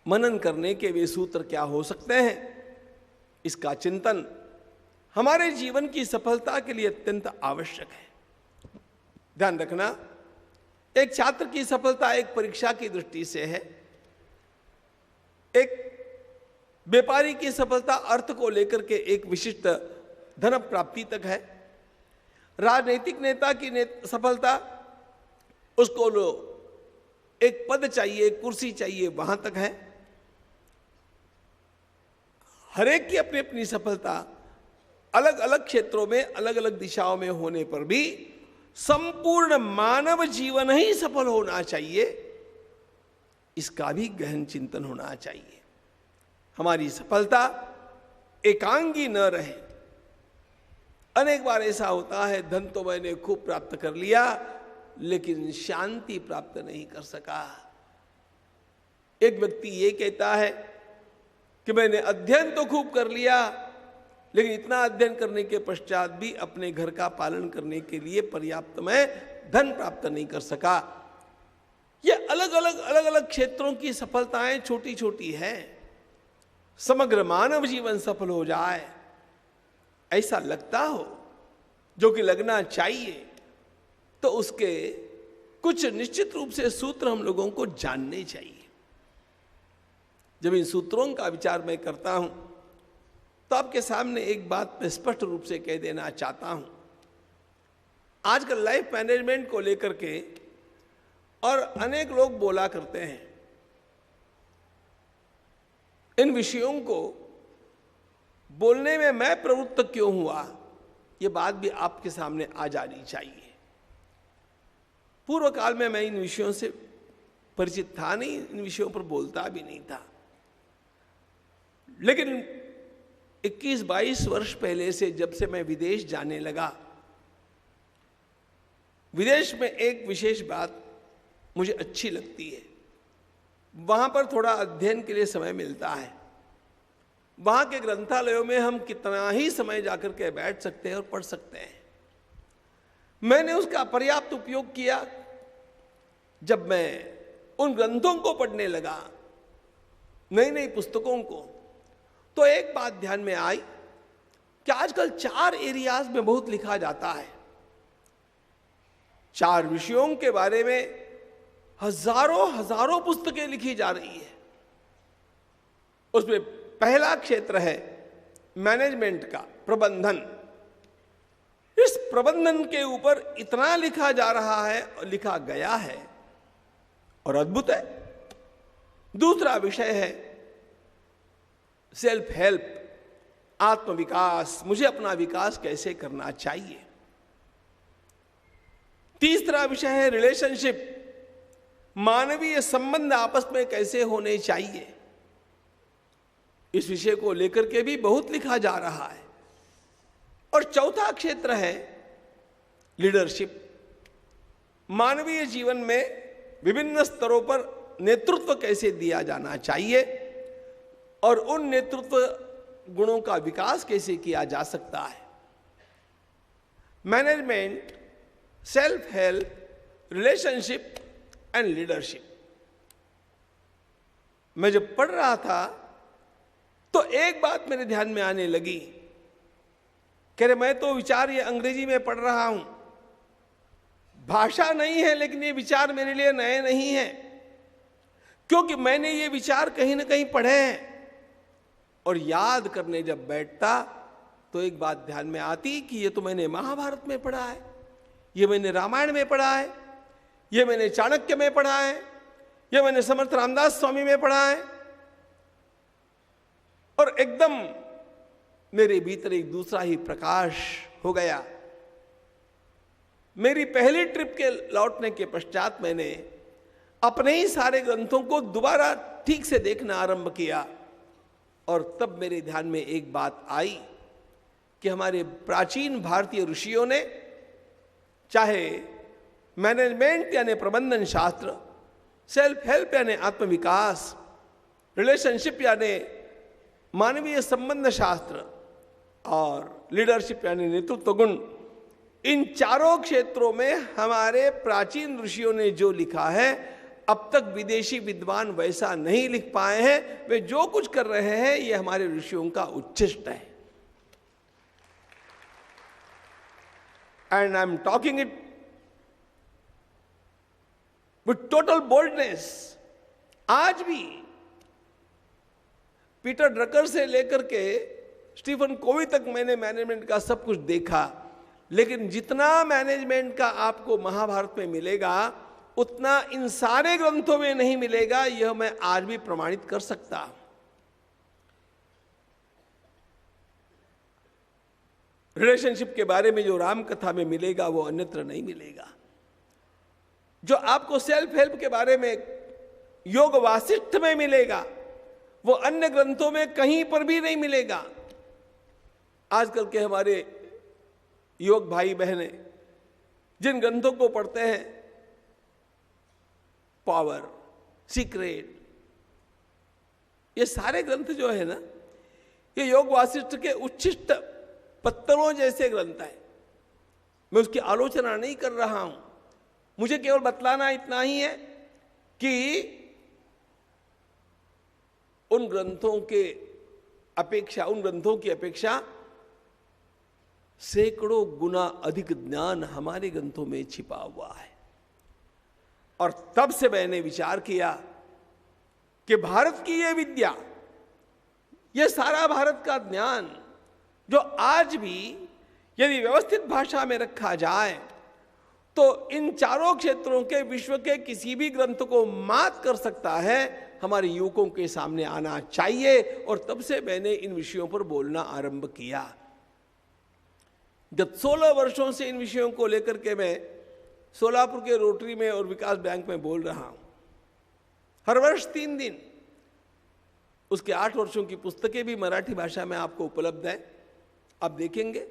मनन करने के वे सूत्र क्या हो सकते हैं, इसका चिंतन हमारे जीवन की सफलता के लिए अत्यंत आवश्यक है। ध्यान रखना, एक छात्र की सफलता एक परीक्षा की दृष्टि से है, एक व्यापारी की सफलता अर्थ को लेकर के एक विशिष्ट धन प्राप्ति तक है, राजनीतिक नेता की सफलता उसको लो एक पद चाहिए, कुर्सी चाहिए, वहां तक है। हरेक की अपनी अपनी सफलता अलग अलग क्षेत्रों में, अलग अलग दिशाओं में होने पर भी संपूर्ण मानव जीवन ही सफल होना चाहिए, इसका भी गहन चिंतन होना चाहिए। हमारी सफलता एकांगी न रहे। अनेक बार ऐसा होता है, धन तो मैंने खूब प्राप्त कर लिया लेकिन शांति प्राप्त नहीं कर सका। एक व्यक्ति ये कहता है कि मैंने अध्ययन तो खूब कर लिया लेकिन इतना अध्ययन करने के पश्चात भी अपने घर का पालन करने के लिए पर्याप्त मैं धन प्राप्त नहीं कर सका। ये अलग अलग क्षेत्रों की सफलताएं छोटी छोटी हैं। समग्र मानव जीवन सफल हो जाए ऐसा लगता हो, जो कि लगना चाहिए, तो उसके कुछ निश्चित रूप से सूत्र हम लोगों को जानने चाहिए। जब इन सूत्रों का विचार मैं करता हूं तो आपके सामने एक बात मैं स्पष्ट रूप से कह देना चाहता हूं। आजकल लाइफ मैनेजमेंट को लेकर के और अनेक लोग बोला करते हैं, इन विषयों को बोलने में मैं प्रवृत्त क्यों हुआ, यह बात भी आपके सामने आ जानी चाहिए। पूर्व काल में मैं इन विषयों से परिचित था नहीं, इन विषयों पर बोलता भी नहीं था, लेकिन 21-22 वर्ष पहले से जब से मैं विदेश जाने लगा, विदेश में एक विशेष बात मुझे अच्छी लगती है, वहां पर थोड़ा अध्ययन के लिए समय मिलता है। वहां के ग्रंथालयों में हम कितना ही समय जाकर के बैठ सकते हैं और पढ़ सकते हैं। मैंने उसका पर्याप्त उपयोग किया। जब मैं उन ग्रंथों को पढ़ने लगा, नई नई पुस्तकों को, तो एक बात ध्यान में आई कि आजकल 4 एरियाज में बहुत लिखा जाता है। 4 विषयों के बारे में हजारों पुस्तकें लिखी जा रही है। उसमें पहला क्षेत्र है मैनेजमेंट का, प्रबंधन। इस प्रबंधन के ऊपर इतना लिखा जा रहा है और लिखा गया है और अद्भुत है। दूसरा विषय है सेल्फ हेल्प, आत्मविकास, मुझे अपना विकास कैसे करना चाहिए। तीसरा विषय है रिलेशनशिप, मानवीय संबंध आपस में कैसे होने चाहिए। इस विषय को लेकर के भी बहुत लिखा जा रहा है। और चौथा क्षेत्र है लीडरशिप, मानवीय जीवन में विभिन्न स्तरों पर नेतृत्व कैसे दिया जाना चाहिए और उन नेतृत्व गुणों का विकास कैसे किया जा सकता है। Management, self help, relationship and leadership. मैं जब पढ़ रहा था तो एक बात मेरे ध्यान में आने लगी, कह रहे मैं तो विचार ये अंग्रेजी में पढ़ रहा हूं, भाषा नहीं है, लेकिन ये विचार मेरे लिए नए नहीं है, क्योंकि मैंने ये विचार कहीं ना कहीं पढ़े हैं। और याद करने जब बैठता तो एक बात ध्यान में आती कि ये तो मैंने महाभारत में पढ़ा है, ये मैंने रामायण में पढ़ा है, ये मैंने चाणक्य में पढ़ा है, ये मैंने समर्थ रामदास स्वामी में पढ़ा है। और एकदम मेरे भीतर एक दूसरा ही प्रकाश हो गया। मेरी पहली ट्रिप के लौटने के पश्चात मैंने अपने ही सारे ग्रंथों को दोबारा ठीक से देखना आरंभ किया और तब मेरे ध्यान में एक बात आई कि हमारे प्राचीन भारतीय ऋषियों ने चाहे मैनेजमेंट यानी प्रबंधन शास्त्र, सेल्फ हेल्प यानी आत्मविकास, रिलेशनशिप यानी मानवीय संबंध शास्त्र, और लीडरशिप यानी नेतृत्व गुण, इन चारों क्षेत्रों में हमारे प्राचीन ऋषियों ने जो लिखा है, अब तक विदेशी विद्वान वैसा नहीं लिख पाए हैं। वे जो कुछ कर रहे हैं ये हमारे ऋषियों का उच्छिष्ट है। And I am talking it with total boldness. आज भी पीटर ड्रकर से लेकर के स्टीफन कोवी तक मैंने मैनेजमेंट का सब कुछ देखा, लेकिन जितना मैनेजमेंट का आपको महाभारत में मिलेगा उतना इन सारे ग्रंथों में नहीं मिलेगा। यह मैं आज भी प्रमाणित कर सकता। रिलेशनशिप के बारे में जो राम कथा में मिलेगा वो अन्यत्र नहीं मिलेगा। जो आपको सेल्फ हेल्प के बारे में योग वासिष्ठ में मिलेगा वो अन्य ग्रंथों में कहीं पर भी नहीं मिलेगा। आजकल के हमारे योग भाई बहनें जिन ग्रंथों को पढ़ते हैं, पावर, सीक्रेट, ये सारे ग्रंथ जो है ना, ये योग वासिष्ठ के उच्छिष्ट पत्तरों जैसे ग्रंथ है। मैं उसकी आलोचना नहीं कर रहा हूं, मुझे केवल बतलाना इतना ही है कि उन ग्रंथों की अपेक्षा सैकड़ों गुना अधिक ज्ञान हमारे ग्रंथों में छिपा हुआ है। और तब से मैंने विचार किया कि भारत की यह विद्या, यह सारा भारत का ज्ञान जो आज भी यदि व्यवस्थित भाषा में रखा जाए तो इन चारों क्षेत्रों के विश्व के किसी भी ग्रंथ को मात कर सकता है, हमारे युवकों के सामने आना चाहिए। और तब से मैंने इन विषयों पर बोलना आरंभ किया। जब 16 वर्षों से इन विषयों को लेकर के मैं सोलापुर के रोटरी में और विकास बैंक में बोल रहा हूं, हर वर्ष 3 दिन। उसके 8 वर्षों की पुस्तकें भी मराठी भाषा में आपको उपलब्ध है, आप देखेंगे।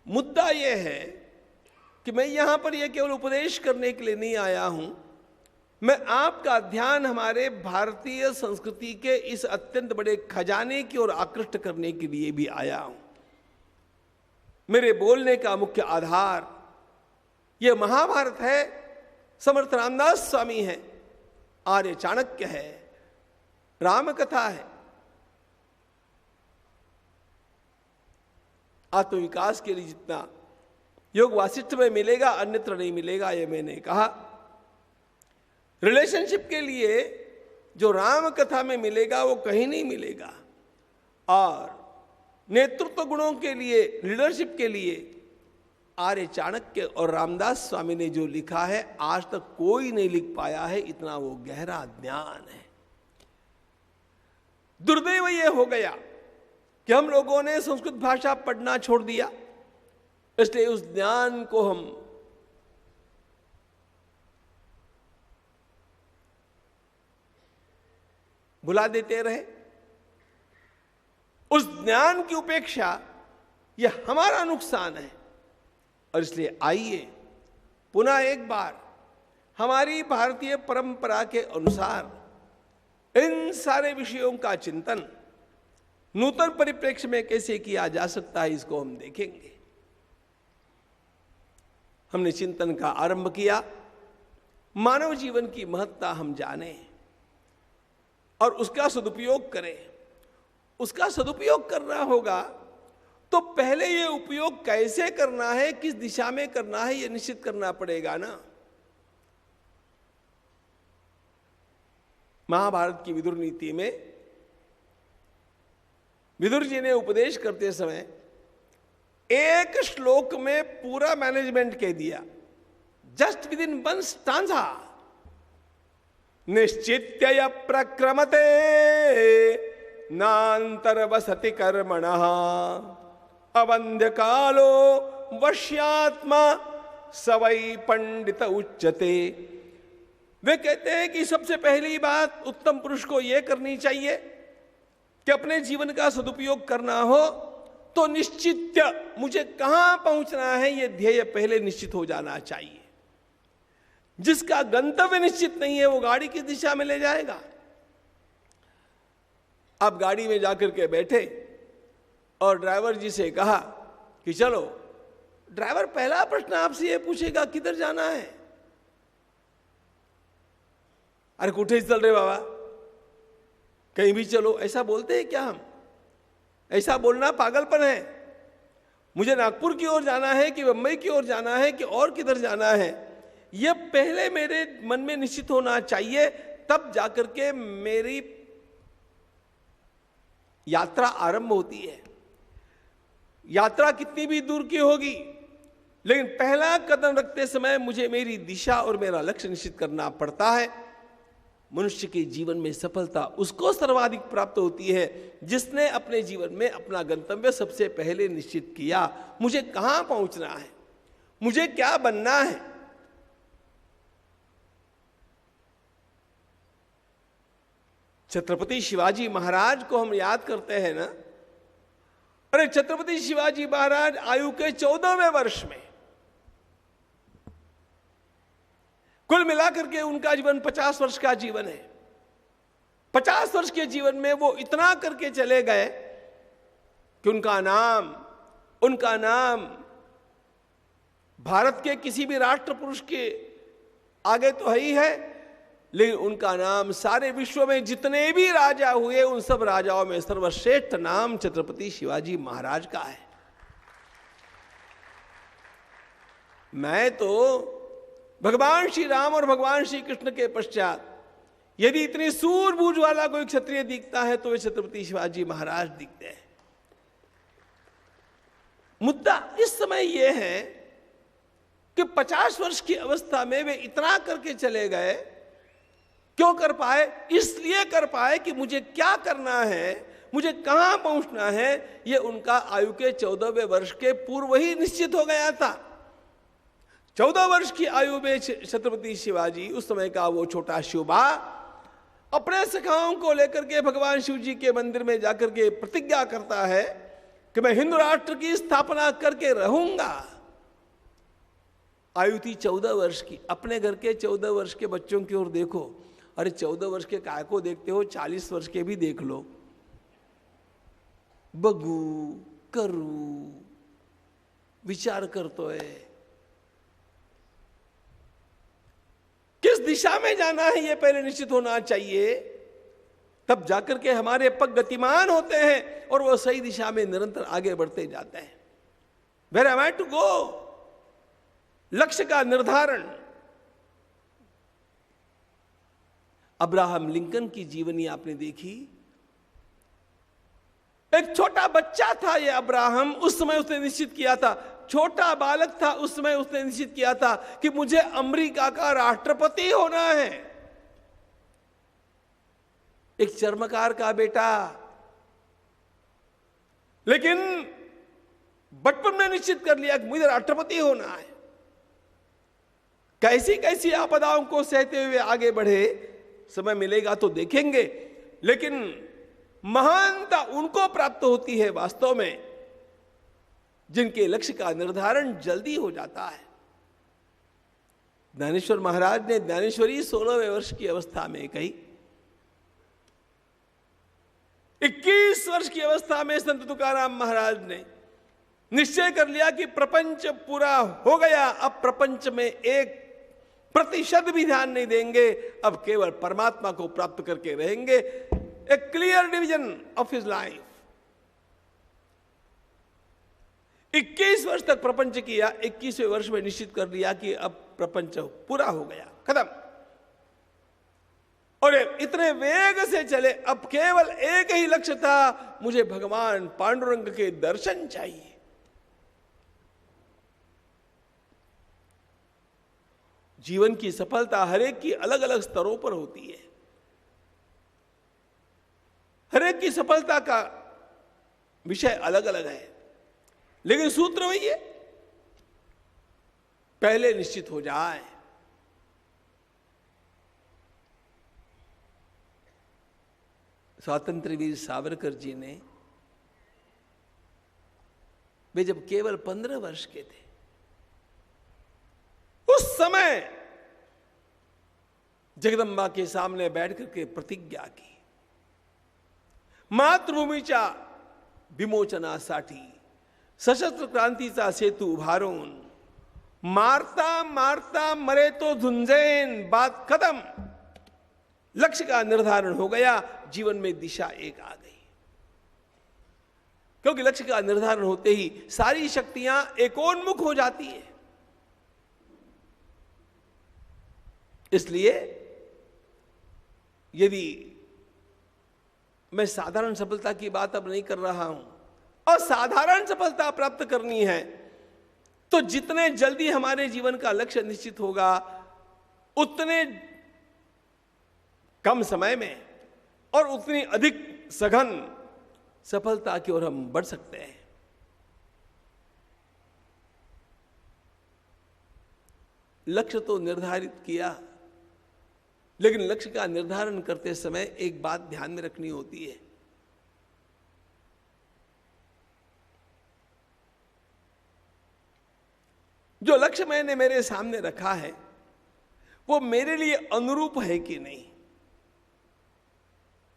मुद्दा यह है कि मैं यहां पर यह केवल उपदेश करने के लिए नहीं आया हूं, मैं आपका ध्यान हमारे भारतीय संस्कृति के इस अत्यंत बड़े खजाने की ओर आकृष्ट करने के लिए भी आया हूं। मेरे बोलने का मुख्य आधार यह महाभारत है, समर्थ रामदास स्वामी है, आर्य चाणक्य है, राम कथा है। आत्मविकास के लिए जितना योग वासिष्ठ में मिलेगा अन्यत्र नहीं मिलेगा, यह मैंने कहा। रिलेशनशिप के लिए जो राम कथा में मिलेगा वो कहीं नहीं मिलेगा। और नेतृत्व गुणों के लिए, लीडरशिप के लिए आर्य चाणक्य और रामदास स्वामी ने जो लिखा है आज तक कोई नहीं लिख पाया है, इतना वो गहरा ज्ञान है। दुर्दैव ये हो गया कि हम लोगों ने संस्कृत भाषा पढ़ना छोड़ दिया, इसलिए उस ज्ञान को हम भुला देते रहे। उस ज्ञान की उपेक्षा यह हमारा नुकसान है। और इसलिए आइए पुनः एक बार हमारी भारतीय परंपरा के अनुसार इन सारे विषयों का चिंतन नूतन परिप्रेक्ष्य में कैसे किया जा सकता है, इसको हम देखेंगे। हमने चिंतन का आरंभ किया, मानव जीवन की महत्ता हम जाने और उसका सदुपयोग करें। उसका सदुपयोग करना होगा तो पहले ये उपयोग कैसे करना है, किस दिशा में करना है, ये निश्चित करना पड़ेगा ना। महाभारत की विदुर नीति में विदुर जी ने उपदेश करते समय एक श्लोक में पूरा मैनेजमेंट कह दिया, जस्ट विद इन 1 स्टांजा। निश्चित्य प्रक्रमते नान्तर्वसति कर्मणः अवंध्य कालो वश्यात्मा सवै पंडित उच्यते। वे कहते हैं कि सबसे पहली बात उत्तम पुरुष को यह करनी चाहिए कि अपने जीवन का सदुपयोग करना हो तो निश्चित मुझे कहां पहुंचना है यह ध्येय पहले निश्चित हो जाना चाहिए। जिसका गंतव्य निश्चित नहीं है वो गाड़ी किस दिशा में ले जाएगा। आप गाड़ी में जाकर के बैठे और ड्राइवर जी से कहा कि चलो, ड्राइवर पहला प्रश्न आपसे यह पूछेगा किधर जाना है। अरे कुठे ही चल रहे बाबा, कहीं भी चलो, ऐसा बोलते हैं क्या हम? ऐसा बोलना पागलपन है। मुझे नागपुर की ओर जाना है कि मुंबई की ओर जाना है कि और किधर जाना है, यह पहले मेरे मन में निश्चित होना चाहिए, तब जाकर के मेरी यात्रा आरंभ होती है। यात्रा कितनी भी दूर की होगी, लेकिन पहला कदम रखते समय मुझे मेरी दिशा और मेरा लक्ष्य निश्चित करना पड़ता है। मनुष्य के जीवन में सफलता उसको सर्वाधिक प्राप्त होती है जिसने अपने जीवन में अपना गंतव्य सबसे पहले निश्चित किया। मुझे कहां पहुंचना है, मुझे क्या बनना है। छत्रपति शिवाजी महाराज को हम याद करते हैं ना। अरे छत्रपति शिवाजी महाराज आयु के 14वें वर्ष में, कुल मिलाकर के उनका जीवन 50 वर्ष का जीवन है। 50 वर्ष के जीवन में वो इतना करके चले गए कि उनका नाम भारत के किसी भी राष्ट्र पुरुष के आगे तो है ही है, लेकिन उनका नाम सारे विश्व में जितने भी राजा हुए उन सब राजाओं में सर्वश्रेष्ठ नाम छत्रपति शिवाजी महाराज का है। मैं तो भगवान श्री राम और भगवान श्री कृष्ण के पश्चात यदि इतनी सूझबूझ वाला कोई क्षत्रिय दिखता है तो वे छत्रपति शिवाजी महाराज दिखते हैं। मुद्दा इस समय यह है कि 50 वर्ष की अवस्था में वे इतना करके चले गए। क्यों कर पाए? इसलिए कर पाए कि मुझे क्या करना है, मुझे कहां पहुंचना है, यह उनका आयु के 14वें वर्ष के पूर्व ही निश्चित हो गया था। 14 वर्ष की आयु में छत्रपति शिवाजी, उस समय का वो छोटा शिवबा, अपने सखाओं को लेकर के भगवान शिव जी के मंदिर में जाकर के प्रतिज्ञा करता है कि मैं हिंदू राष्ट्र की स्थापना करके रहूंगा। आयु थी 14 वर्ष की। अपने घर के 14 वर्ष के बच्चों की ओर देखो। अरे 14 वर्ष के काय को देखते हो, 40 वर्ष के भी देख लो। बगू करू विचार करतो है, किस दिशा में जाना है यह पहले निश्चित होना चाहिए, तब जाकर के हमारे पग गतिमान होते हैं और वो सही दिशा में निरंतर आगे बढ़ते जाते हैं। Where am I to go, लक्ष्य का निर्धारण। अब्राहम लिंकन की जीवनी आपने देखी। एक छोटा बच्चा था ये अब्राहम, उस समय उसने निश्चित किया था, छोटा बालक था उस समय उसने निश्चित किया था कि मुझे अमेरिका का राष्ट्रपति होना है। एक चर्मकार का बेटा, लेकिन बचपन में निश्चित कर लिया कि मुझे राष्ट्रपति होना है। कैसी कैसी आपदाओं को सहते हुए आगे बढ़े, समय मिलेगा तो देखेंगे। लेकिन महानता उनको प्राप्त होती है वास्तव में जिनके लक्ष्य का निर्धारण जल्दी हो जाता है। ज्ञानेश्वर महाराज ने ज्ञानेश्वरी 16वें वर्ष की अवस्था में कही। 21 वर्ष की अवस्था में संत तुकाराम महाराज ने निश्चय कर लिया कि प्रपंच पूरा हो गया, अब प्रपंच में 1% भी ध्यान नहीं देंगे, अब केवल परमात्मा को प्राप्त करके रहेंगे। A clear division of his life. 21 वर्ष तक प्रपंच किया, 21वें वर्ष में निश्चित कर लिया कि अब प्रपंच पूरा हो गया, खत्म। और इतने वेग से चले, अब केवल एक ही लक्ष्य था, मुझे भगवान पांडुरंग के दर्शन चाहिए। जीवन की सफलता हरेक की अलग अलग स्तरों पर होती है। हरेक की सफलता का विषय अलग अलग है, लेकिन सूत्र वही है, पहले निश्चित हो जाए। स्वातंत्र वीर सावरकर जी ने वे जब केवल 15 वर्ष के थे, उस समय जगदम्बा के सामने बैठ करके प्रतिज्ञा की, मातृभूमीच्या विमोचनासाठी सशस्त्र क्रांतीचा सेतू उभारून मारता मारता मरे तो झुंझेन, बात खत्म। लक्ष्य का निर्धारण हो गया, जीवन में दिशा एक आ गई। क्योंकि लक्ष्य का निर्धारण होते ही सारी शक्तियां एकोन्मुख हो जाती हैं। इसलिए यदि मैं साधारण सफलता की बात अब नहीं कर रहा हूं, और साधारण सफलता प्राप्त करनी है, तो जितने जल्दी हमारे जीवन का लक्ष्य निश्चित होगा, उतने कम समय में और उतनी अधिक सघन सफलता की ओर हम बढ़ सकते हैं। लक्ष्य तो निर्धारित किया, लेकिन लक्ष्य का निर्धारण करते समय एक बात ध्यान में रखनी होती है। जो लक्ष्य मैंने मेरे सामने रखा है वो मेरे लिए अनुरूप है कि नहीं।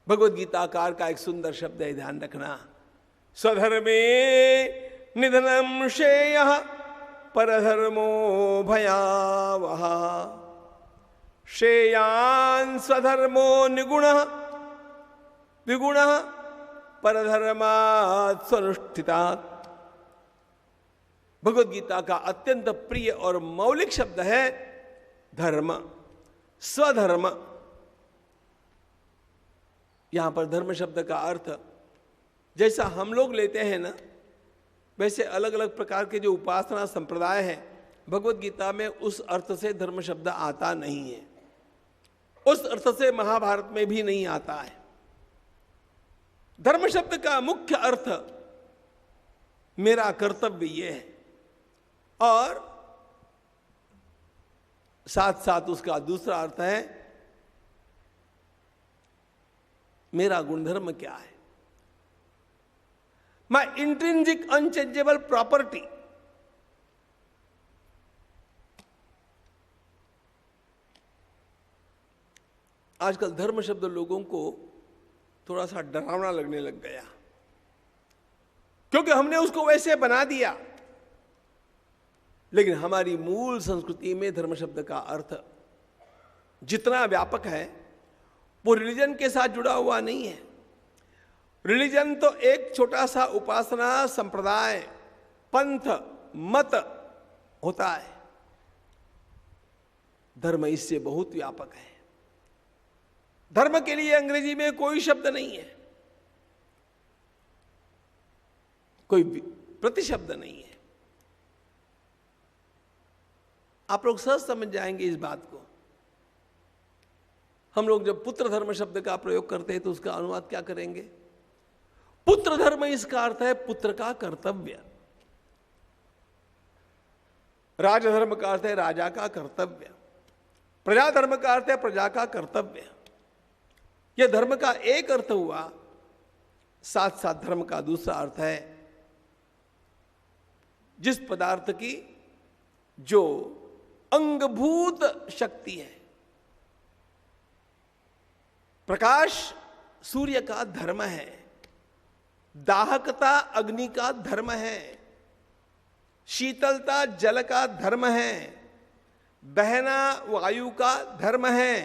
भगवद गीताकार का एक सुंदर शब्द है, ध्यान रखना, स्वधर्मे निधनम श्रेयः परधर्मो भयावह, श्रेयान् स्वधर्मो निगुणः विगुणः परधर्मात् स्वनुष्ठितात्। भगवद गीता का अत्यंत प्रिय और मौलिक शब्द है धर्म, स्वधर्म। यहां पर धर्म शब्द का अर्थ जैसा हम लोग लेते हैं ना, वैसे अलग अलग प्रकार के जो उपासना संप्रदाय हैं, भगवद गीता में उस अर्थ से धर्म शब्द आता नहीं है, उस अर्थ से महाभारत में भी नहीं आता है। धर्म शब्द का मुख्य अर्थ मेरा कर्तव्य ये है, और साथ साथ उसका दूसरा अर्थ है मेरा गुणधर्म क्या है, माय इंट्रिंसिक अनचेंजेबल प्रॉपर्टी। आजकल धर्म शब्द लोगों को थोड़ा सा डरावना लगने लग गया, क्योंकि हमने उसको वैसे बना दिया। लेकिन हमारी मूल संस्कृति में धर्म शब्द का अर्थ जितना व्यापक है वो रिलीजन के साथ जुड़ा हुआ नहीं है। रिलीजन तो एक छोटा सा उपासना संप्रदाय, पंथ, मत होता है। धर्म इससे बहुत व्यापक है। धर्म के लिए अंग्रेजी में कोई शब्द नहीं है, कोई प्रतिशब्द नहीं है। आप लोग सहज समझ जाएंगे इस बात को। हम लोग जब पुत्र धर्म शब्द का प्रयोग करते हैं तो उसका अनुवाद क्या करेंगे? पुत्र धर्म, इसका अर्थ है पुत्र का कर्तव्य। राजधर्म का अर्थ है राजा का कर्तव्य। प्रजा धर्म का अर्थ है प्रजा का कर्तव्य। यह धर्म का एक अर्थ हुआ, साथ साथ धर्म का दूसरा अर्थ है जिस पदार्थ की जो अंगभूत शक्ति है। प्रकाश सूर्य का धर्म है, दाहकता अग्नि का धर्म है, शीतलता जल का धर्म है, बहना वायु का धर्म है।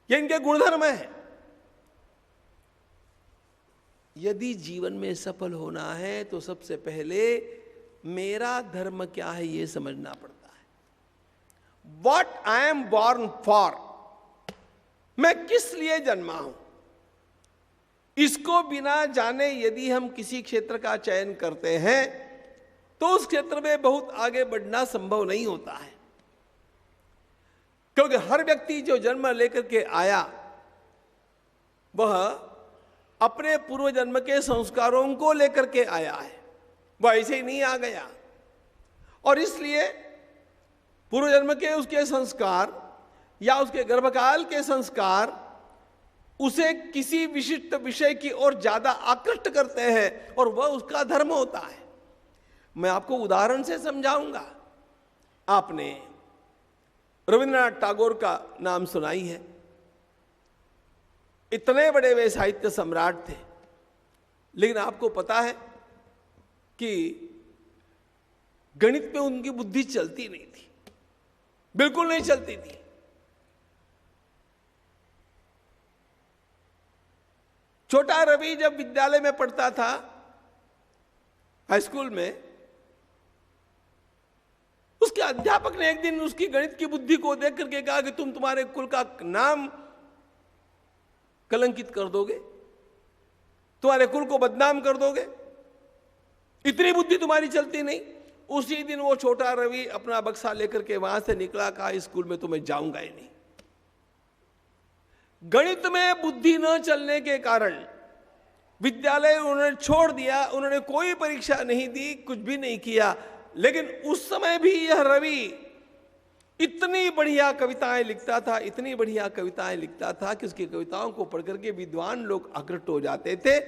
ये इनके गुणधर्म है। यदि जीवन में सफल होना है तो सबसे पहले मेरा धर्म क्या है ये समझना पड़ता है। What I am born for, मैं किस लिए जन्मा हूं, इसको बिना जाने यदि हम किसी क्षेत्र का चयन करते हैं तो उस क्षेत्र में बहुत आगे बढ़ना संभव नहीं होता है। क्योंकि हर व्यक्ति जो जन्म लेकर के आया वह अपने पूर्व जन्म के संस्कारों को लेकर के आया है, वह ऐसे ही नहीं आ गया। और इसलिए पूर्व जन्म के उसके संस्कार या उसके गर्भकाल के संस्कार उसे किसी विशिष्ट विषय की ओर ज्यादा आकृष्ट करते हैं और वह उसका धर्म होता है। मैं आपको उदाहरण से समझाऊंगा। आपने रविंद्रनाथ टैगोर का नाम सुनाई है। इतने बड़े वे साहित्य सम्राट थे, लेकिन आपको पता है कि गणित में उनकी बुद्धि चलती नहीं थी, बिल्कुल नहीं चलती थी। छोटा रवि जब विद्यालय में पढ़ता था, हाई स्कूल में, उसके अध्यापक ने एक दिन उसकी गणित की बुद्धि को देख करके कहा कि तुम तुम्हारे कुल का नाम कलंकित कर दोगे, तुम्हारे कुल को बदनाम कर दोगे, इतनी बुद्धि तुम्हारी चलती नहीं। उसी दिन वो छोटा रवि अपना बक्सा लेकर के वहां से निकला, कहा स्कूल में तो मैं जाऊंगा ही नहीं। गणित में बुद्धि न चलने के कारण विद्यालय उन्होंने छोड़ दिया, उन्होंने कोई परीक्षा नहीं दी, कुछ भी नहीं किया। लेकिन उस समय भी यह रवि इतनी बढ़िया कविताएं लिखता था, इतनी बढ़िया कविताएं लिखता था कि उसकी कविताओं को पढ़ करके विद्वान लोग आकृष्ट हो जाते थे।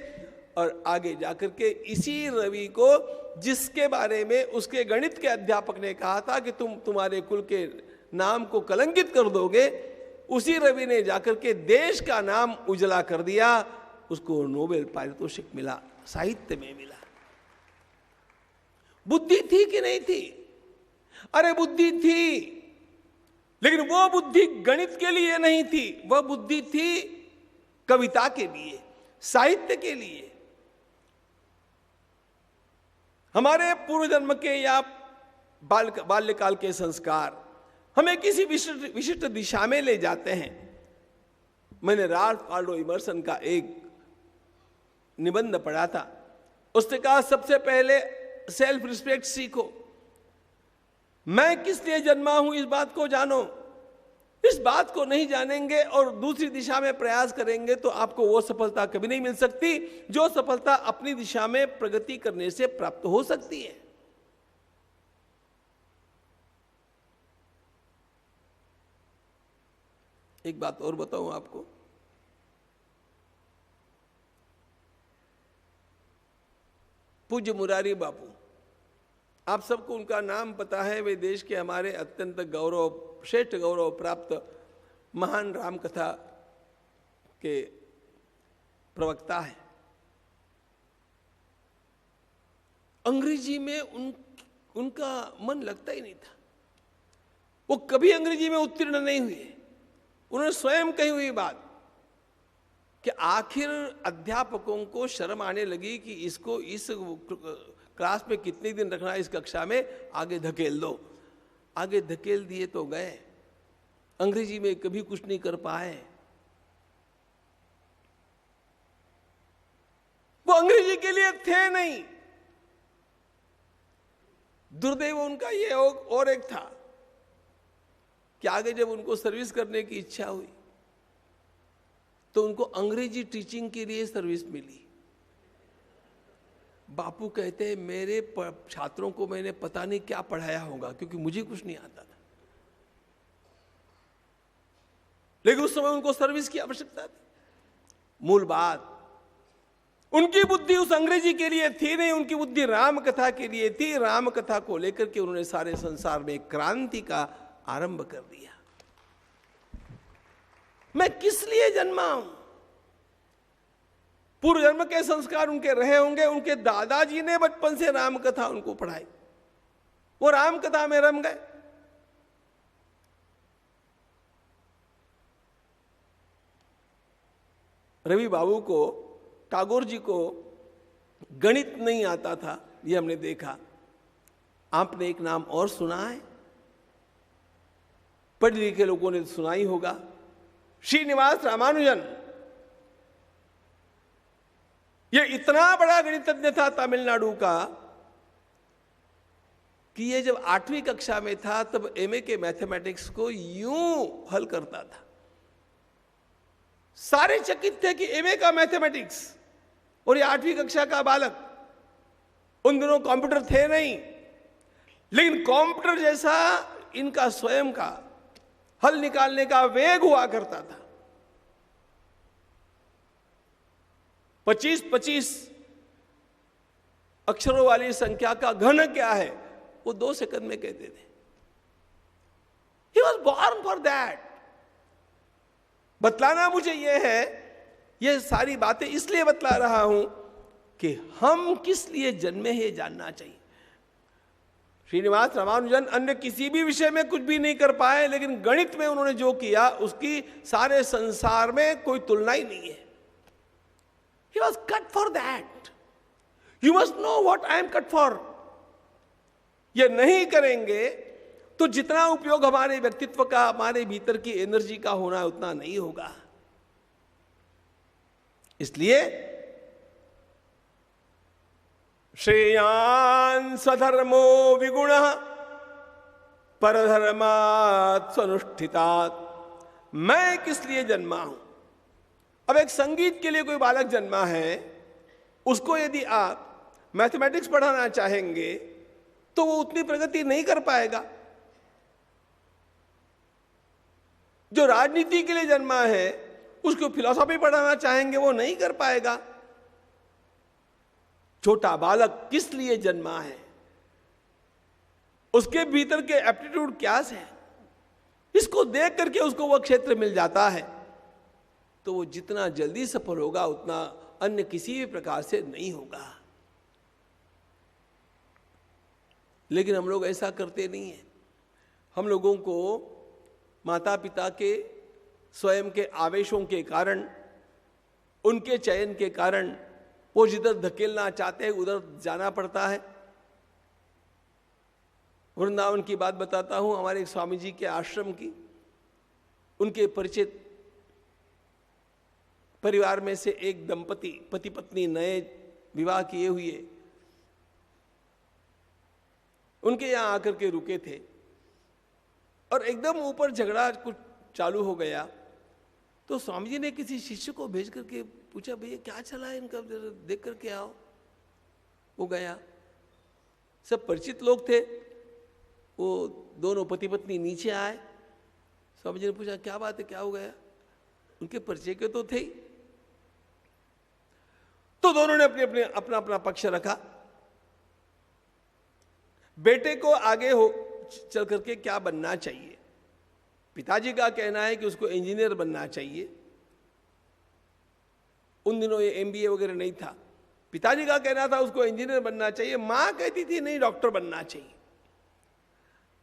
और आगे जाकर के इसी रवि को, जिसके बारे में उसके गणित के अध्यापक ने कहा था कि तुम तुम्हारे कुल के नाम को कलंकित कर दोगे, उसी रवि ने जाकर के देश का नाम उजला कर दिया। उसको नोबेल पारितोषिक मिला, साहित्य में मिला। बुद्धि थी कि नहीं थी? अरे बुद्धि थी, लेकिन वो बुद्धि गणित के लिए नहीं थी, वह बुद्धि थी कविता के लिए, साहित्य के लिए। हमारे पूर्व जन्म के या बाल्यकाल के संस्कार हमें किसी विशिष्ट दिशा में ले जाते हैं। मैंने राल्फ वाल्डो इमर्सन का एक निबंध पढ़ा था। उसने कहा सबसे पहले सेल्फ रिस्पेक्ट सीखो, मैं किस लिए जन्मा हूं इस बात को जानो। इस बात को नहीं जानेंगे और दूसरी दिशा में प्रयास करेंगे तो आपको वो सफलता कभी नहीं मिल सकती जो सफलता अपनी दिशा में प्रगति करने से प्राप्त हो सकती है। एक बात और बताऊं आपको, पूज्य मुरारी बापू, आप सबको उनका नाम पता है। वे देश के हमारे अत्यंत श्रेष्ठ गौरव प्राप्त महान राम कथा के प्रवक्ता हैं। अंग्रेजी में उनका मन लगता ही नहीं था, वो कभी अंग्रेजी में उत्तीर्ण नहीं हुए। उन्होंने स्वयं कही हुई बात कि आखिर अध्यापकों को शर्म आने लगी कि इसको इस क्लास में कितने दिन रखना है, इस कक्षा में आगे धकेल दो। आगे धकेल दिए तो गए, अंग्रेजी में कभी कुछ नहीं कर पाए। वो अंग्रेजी के लिए थे नहीं। दुर्दैव उनका ये और एक था कि आगे जब उनको सर्विस करने की इच्छा हुई तो उनको अंग्रेजी टीचिंग के लिए सर्विस मिली। बापू कहते हैं मेरे छात्रों को मैंने पता नहीं क्या पढ़ाया होगा, क्योंकि मुझे कुछ नहीं आता था, लेकिन उस समय उनको सर्विस की आवश्यकता थी। मूल बात, उनकी बुद्धि उस अंग्रेजी के लिए थी नहीं, उनकी बुद्धि राम कथा के लिए थी। राम कथा को लेकर के उन्होंने सारे संसार में क्रांति का आरंभ कर दिया। मैं किस लिए जन्मा हूं? पूर्व जन्म के संस्कार उनके रहे होंगे। उनके दादाजी ने बचपन से राम कथा उनको पढ़ाई, वो राम कथा में रम गए। रवि बाबू को, टैगोर जी को गणित नहीं आता था, ये हमने देखा। आपने एक नाम और सुना है, पढ़े लिखे लोगों ने सुना ही होगा, श्रीनिवास रामानुजन। ये इतना बड़ा गणितज्ञ था तमिलनाडु का कि ये जब 8वीं कक्षा में था तब एमए के मैथमेटिक्स को यूं हल करता था। सारे चकित थे कि एमए का मैथमेटिक्स और ये 8वीं कक्षा का बालक। उन दिनों कंप्यूटर थे नहीं, लेकिन कंप्यूटर जैसा इनका स्वयं का हल निकालने का वेग हुआ करता था। 25-25 अक्षरों वाली संख्या का घन क्या है वो 2 सेकंड में कहते थे। He was born for that। बतलाना मुझे यह है, ये सारी बातें इसलिए बतला रहा हूं कि हम किस लिए जन्मे हैं जानना चाहिए। श्रीनिवास रामानुजन अन्य किसी भी विषय में कुछ भी नहीं कर पाए, लेकिन गणित में उन्होंने जो किया उसकी सारे संसार में कोई तुलना ही नहीं है। He was cut for that। You must know what I am cut for। ये नहीं करेंगे तो जितना उपयोग हमारे व्यक्तित्व का, हमारे भीतर की एनर्जी का होना है उतना नहीं होगा। इसलिए श्रेयान् स्वधर्मो विगुणः परधर्मात् स्वनुष्ठितात्। मैं किस लिए जन्मा हूं। अब एक संगीत के लिए कोई बालक जन्मा है, उसको यदि आप मैथमेटिक्स पढ़ाना चाहेंगे तो वो उतनी प्रगति नहीं कर पाएगा। जो राजनीति के लिए जन्मा है उसको फिलॉसफी पढ़ाना चाहेंगे वो नहीं कर पाएगा। छोटा बालक किस लिए जन्मा है, उसके भीतर के एप्टीट्यूड क्या है, इसको देख करके उसको वह क्षेत्र मिल जाता है तो वो जितना जल्दी सफल होगा उतना अन्य किसी भी प्रकार से नहीं होगा। लेकिन हम लोग ऐसा करते नहीं है। हम लोगों को माता पिता के स्वयं के आवेशों के कारण, उनके चयन के कारण वो जिधर धकेलना चाहते हैं उधर जाना पड़ता है। वृंदावन की बात बताता हूं, हमारे एक स्वामी जी के आश्रम की। उनके परिचित परिवार में से एक दंपति, पति पत्नी, नए विवाह किए हुए, उनके यहां आकर के रुके थे और एकदम ऊपर झगड़ा कुछ चालू हो गया। तो स्वामी जी ने किसी शिष्य को भेज करके पूछा, भैया क्या चला है इनका, देख करके आओ। वो गया, सब परिचित लोग थे। वो दोनों पति पत्नी नीचे आए। स्वामी जी ने पूछा क्या बात है, क्या हो गया। उनके परिचय के तो थे ही। तो दोनों ने अपना अपना पक्ष रखा। बेटे को आगे हो चल करके क्या बनना चाहिए। पिताजी का कहना है कि उसको इंजीनियर बनना चाहिए। उन दिनों ये एमबीए वगैरह नहीं था। पिताजी का कहना था उसको इंजीनियर बनना चाहिए, मां कहती थी नहीं डॉक्टर बनना चाहिए।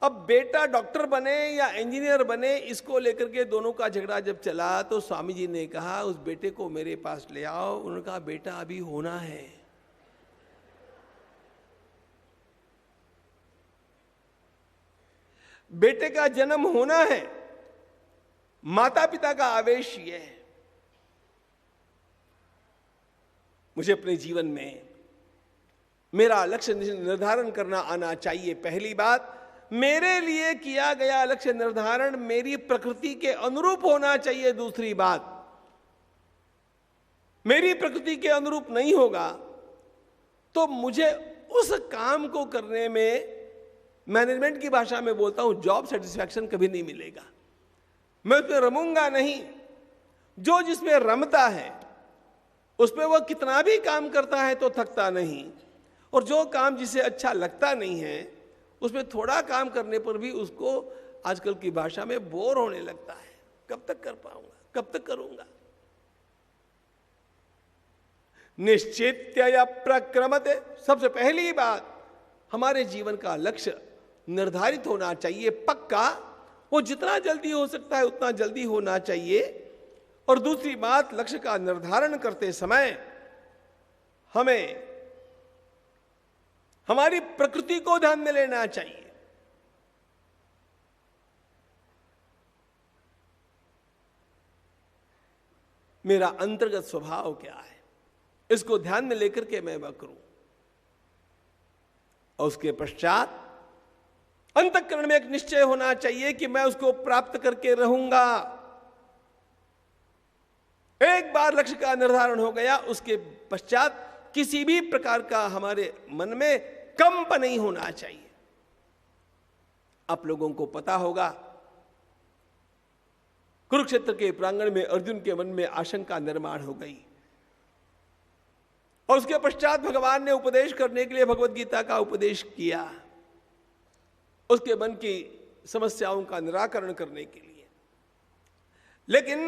अब बेटा डॉक्टर बने या इंजीनियर बने, इसको लेकर के दोनों का झगड़ा जब चला तो स्वामी जी ने कहा उस बेटे को मेरे पास ले आओ। उन्होंने कहा बेटा अभी होना है। बेटे का जन्म होना है। माता पिता का आवेश यह है। मुझे अपने जीवन में मेरा लक्ष्य निर्धारण करना आना चाहिए। पहली बात, मेरे लिए किया गया लक्ष्य निर्धारण मेरी प्रकृति के अनुरूप होना चाहिए। दूसरी बात, मेरी प्रकृति के अनुरूप नहीं होगा तो मुझे उस काम को करने में, मैनेजमेंट की भाषा में बोलता हूं, जॉब सेटिस्फैक्शन कभी नहीं मिलेगा। मैं उसमें रमूंगा नहीं। जो जिसमें रमता है उसमें वह कितना भी काम करता है तो थकता नहीं, और जो काम जिसे अच्छा लगता नहीं है उसमें थोड़ा काम करने पर भी उसको आजकल की भाषा में बोर होने लगता है। कब तक कर पाऊंगा, कब तक करूंगा। निश्चित्य प्रक्रमते, सबसे पहली बात हमारे जीवन का लक्ष्य निर्धारित होना चाहिए, पक्का। वो जितना जल्दी हो सकता है उतना जल्दी होना चाहिए। और दूसरी बात, लक्ष्य का निर्धारण करते समय हमें हमारी प्रकृति को ध्यान में लेना चाहिए। मेरा अंतर्गत स्वभाव क्या है, इसको ध्यान में लेकर के मैं वह करूं। और उसके पश्चात अंतःकरण में एक निश्चय होना चाहिए कि मैं उसको प्राप्त करके रहूंगा। एक बार लक्ष्य का निर्धारण हो गया, उसके पश्चात किसी भी प्रकार का हमारे मन में कंप नहीं होना चाहिए। आप लोगों को पता होगा, कुरुक्षेत्र के प्रांगण में अर्जुन के मन में आशंका निर्माण हो गई। और उसके पश्चात भगवान ने उपदेश करने के लिए भगवत गीता का उपदेश किया, उसके मन की समस्याओं का निराकरण करने के लिए। लेकिन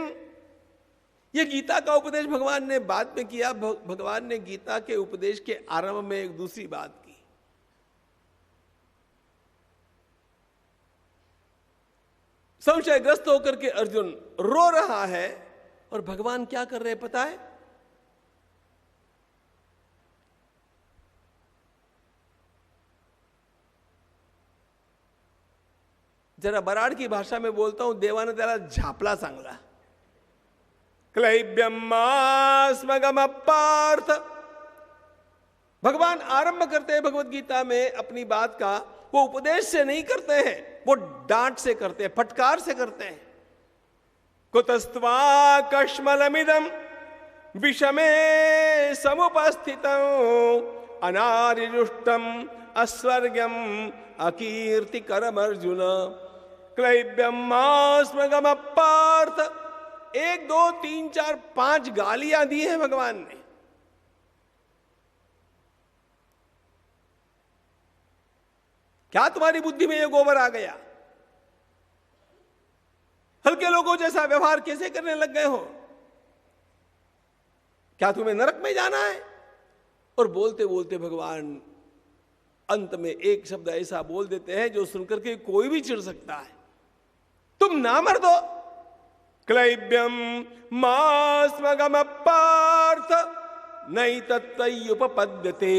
यह गीता का उपदेश भगवान ने बाद में किया। भगवान ने गीता के उपदेश के आरंभ में एक दूसरी बात की। संशयग्रस्त होकर के अर्जुन रो रहा है और भगवान क्या कर रहे हैं पता है? जरा बराड़ की भाषा में बोलता हूं, देवाने त्याला झापला चांगला। क्लैब्यमास्मगम पार्थ, भगवान आरंभ करते हैं भगवत गीता में अपनी बात का। वो उपदेश से नहीं करते हैं, वो डांट से करते हैं, फटकार से करते हैं। कुतस्त्वा कश्मलमिदं विषमे समुपस्थितं अनार्यजुष्टम अस्वर्गम अकीर्तिकरम अर्जुन क्लैब्यमास्मगम पार्थ। 1 2 3 4 5 गालियां दी हैं भगवान ने। क्या तुम्हारी बुद्धि में ये गोबर आ गया? हल्के लोगों जैसा व्यवहार कैसे करने लग गए हो? क्या तुम्हें नरक में जाना है? और बोलते बोलते भगवान अंत में एक शब्द ऐसा बोल देते हैं जो सुनकर के कोई भी चिढ़ सकता है। तुम ना मर दो। क्लैब्यम मास्मगम पार्थ नई तत्त्वयुपपद्यते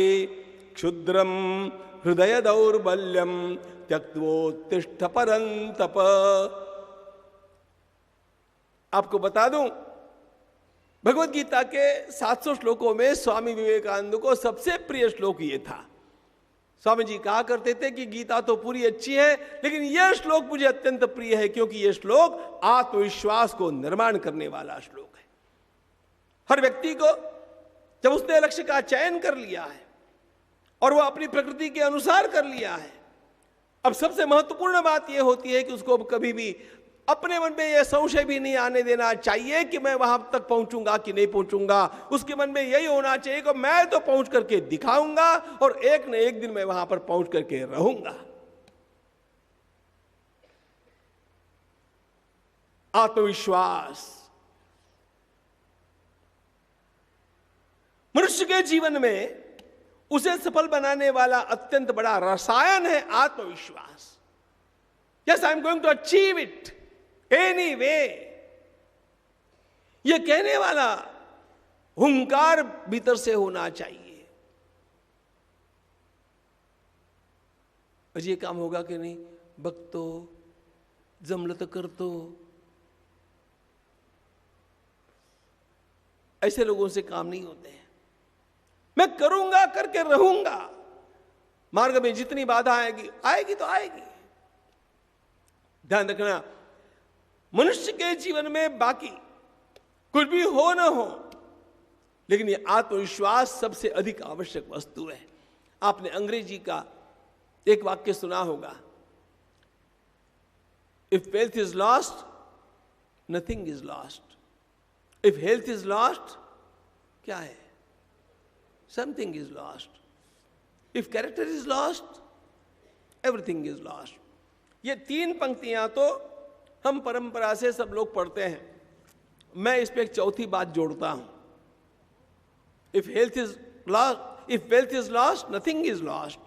क्षुद्रम हृदय दौर्बल्यम त्यक्त्वोत्तिष्ठ परंतप। आपको बता दूं, भगवत गीता के 700 श्लोकों में स्वामी विवेकानंद को सबसे प्रिय श्लोक ये था। स्वामी जी कहा करते थे कि गीता तो पूरी अच्छी है, लेकिन यह श्लोक मुझे अत्यंत प्रिय है क्योंकि यह श्लोक आत्मविश्वास को निर्माण करने वाला श्लोक है। हर व्यक्ति को जब उसने लक्ष्य का चयन कर लिया है और वह अपनी प्रकृति के अनुसार कर लिया है, अब सबसे महत्वपूर्ण बात यह होती है कि उसको कभी भी अपने मन में यह संशय भी नहीं आने देना चाहिए कि मैं वहां तक पहुंचूंगा कि नहीं पहुंचूंगा। उसके मन में यही होना चाहिए कि मैं तो पहुंच करके दिखाऊंगा और एक न एक दिन मैं वहां पर पहुंच करके रहूंगा। आत्मविश्वास मनुष्य के जीवन में उसे सफल बनाने वाला अत्यंत बड़ा रसायन है आत्मविश्वास। Yes, I am going to achieve it anyway, यह कहने वाला हुंकार भीतर से होना चाहिए। ये काम होगा कि नहीं, बघतो जमलं तर करतो, ऐसे लोगों से काम नहीं होते हैं। मैं करूंगा, करके रहूंगा। मार्ग में जितनी बाधा आएगी आएगी तो आएगी। ध्यान रखना, मनुष्य के जीवन में बाकी कुछ भी हो ना हो, लेकिन ये आत्मविश्वास सबसे अधिक आवश्यक वस्तु है। आपने अंग्रेजी का एक वाक्य सुना होगा, if wealth is lost nothing is lost, if health is lost क्या है, something is lost, if character is lost everything is lost. ये 3 पंक्तियां तो हम परंपरा से सब लोग पढ़ते हैं। मैं इस पे एक चौथी बात जोड़ता हूं, if health is lost, if wealth is lost nothing is lost,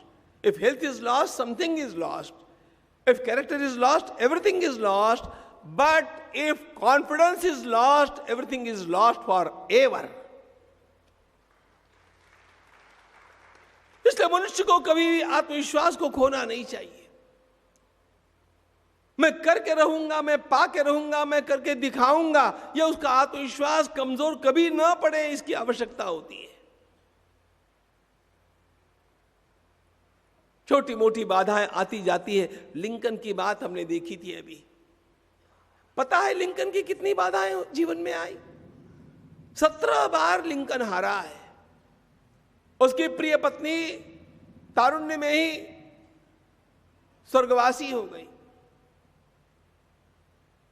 if health is lost something is lost, if character is lost everything is lost, but if confidence is lost everything is lost for ever. इसलिए मनुष्य को कभी भी आत्मविश्वास को खोना नहीं चाहिए। मैं करके रहूंगा, मैं पाके रहूंगा, मैं करके दिखाऊंगा, यह उसका आत्मविश्वास कमजोर कभी ना पड़े, इसकी आवश्यकता होती है। छोटी मोटी बाधाएं आती जाती है। लिंकन की बात हमने देखी थी अभी। पता है लिंकन की कितनी बाधाएं जीवन में आई? 17 बार लिंकन हारा है। उसकी प्रिय पत्नी तारुण्य में ही स्वर्गवासी हो गई।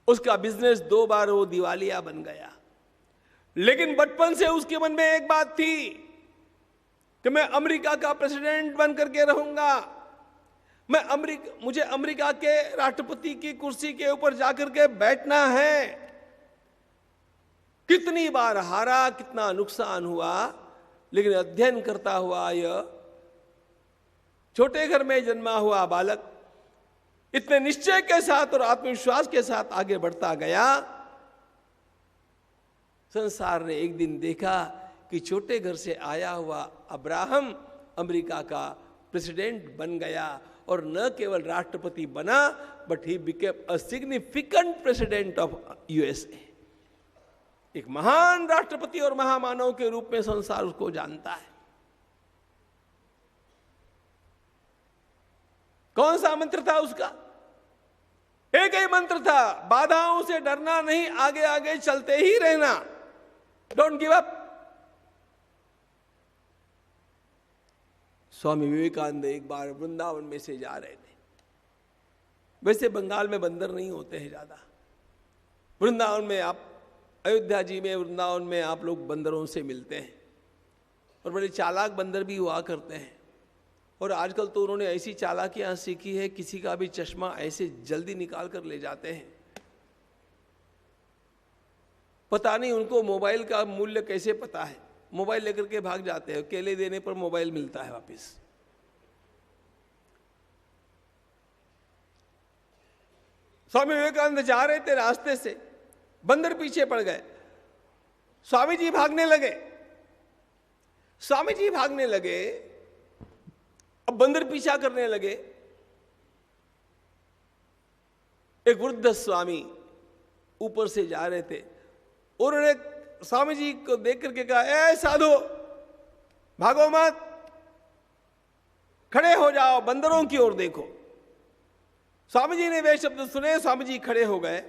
उसका बिजनेस 2 बार वो दिवालिया बन गया। लेकिन बचपन से उसके मन में एक बात थी कि मैं अमेरिका का प्रेसिडेंट बन करके रहूंगा, मुझे अमेरिका के राष्ट्रपति की कुर्सी के ऊपर जाकर के बैठना है। कितनी बार हारा, कितना नुकसान हुआ, लेकिन अध्ययन करता हुआ यह छोटे घर में जन्मा हुआ बालक इतने निश्चय के साथ और आत्मविश्वास के साथ आगे बढ़ता गया। संसार ने एक दिन देखा कि छोटे घर से आया हुआ अब्राहम अमेरिका का प्रेसिडेंट बन गया, और न केवल राष्ट्रपति बना, but he became a significant president of USA. एक महान राष्ट्रपति और महामानव के रूप में संसार उसको जानता है। कौन सा मंत्र था उसका? एक ही मंत्र था, बाधाओं से डरना नहीं, आगे आगे चलते ही रहना, don't give up. Swami Vivekananda एक बार वृंदावन में से जा रहे थे। वैसे बंगाल में बंदर नहीं होते हैं ज्यादा, वृंदावन में आप, अयोध्या जी में, वृंदावन में आप लोग बंदरों से मिलते हैं, और बड़े चालाक बंदर भी हुआ करते हैं। और आजकल तो उन्होंने ऐसी चालाकियां सीखी है, किसी का भी चश्मा ऐसे जल्दी निकाल कर ले जाते हैं। पता नहीं उनको मोबाइल का मूल्य कैसे पता है, मोबाइल लेकर के भाग जाते हैं, केले देने पर मोबाइल मिलता है वापस। स्वामी विवेकानंद जा रहे थे, रास्ते से बंदर पीछे पड़ गए, स्वामी जी भागने लगे। स्वामी जी भागने लगे, अब बंदर पीछा करने लगे। एक वृद्ध स्वामी ऊपर से जा रहे थे, उन्होंने स्वामी जी को देख करके कहा, ए साधु, भागो मत, खड़े हो जाओ, बंदरों की ओर देखो। स्वामी जी ने वे शब्द सुने, स्वामी जी खड़े हो गए।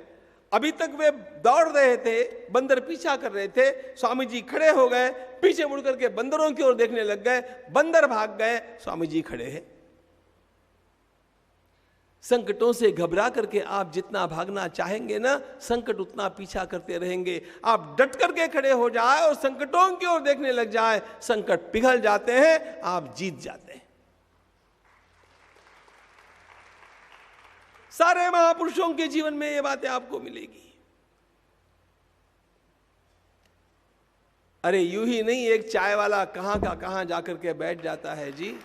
अभी तक वे दौड़ रहे थे, बंदर पीछा कर रहे थे, स्वामी जी खड़े हो गए, पीछे मुड़ करके बंदरों की ओर देखने लग गए, बंदर भाग गए, स्वामी जी खड़े हैं। संकटों से घबरा करके आप जितना भागना चाहेंगे ना, संकट उतना पीछा करते रहेंगे। आप डट करके खड़े हो जाए और संकटों की ओर देखने लग जाए, संकट पिघल जाते हैं, आप जीत जाते हैं। सारे महापुरुषों के जीवन में ये बातें आपको मिलेगी। अरे यूं ही नहीं, एक चाय वाला कहां का कहां जाकर के बैठ जाता है जी।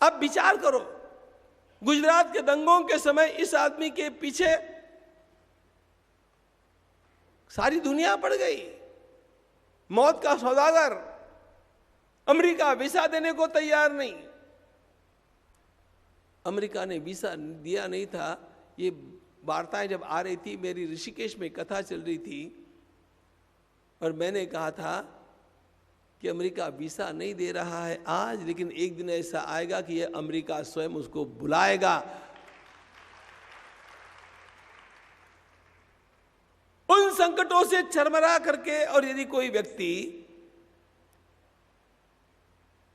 अब विचार करो, गुजरात के दंगों के समय इस आदमी के पीछे सारी दुनिया पड़ गई। मौत का सौदागर, अमेरिका वीसा देने को तैयार नहीं। अमेरिका ने वीसा दिया नहीं था। ये वार्ताएं जब आ रही थी, मेरी ऋषिकेश में कथा चल रही थी, और मैंने कहा था कि अमेरिका वीसा नहीं दे रहा है आज, लेकिन एक दिन ऐसा आएगा कि यह अमेरिका स्वयं उसको बुलाएगा। उन संकटों से चरमरा करके, और यदि कोई व्यक्ति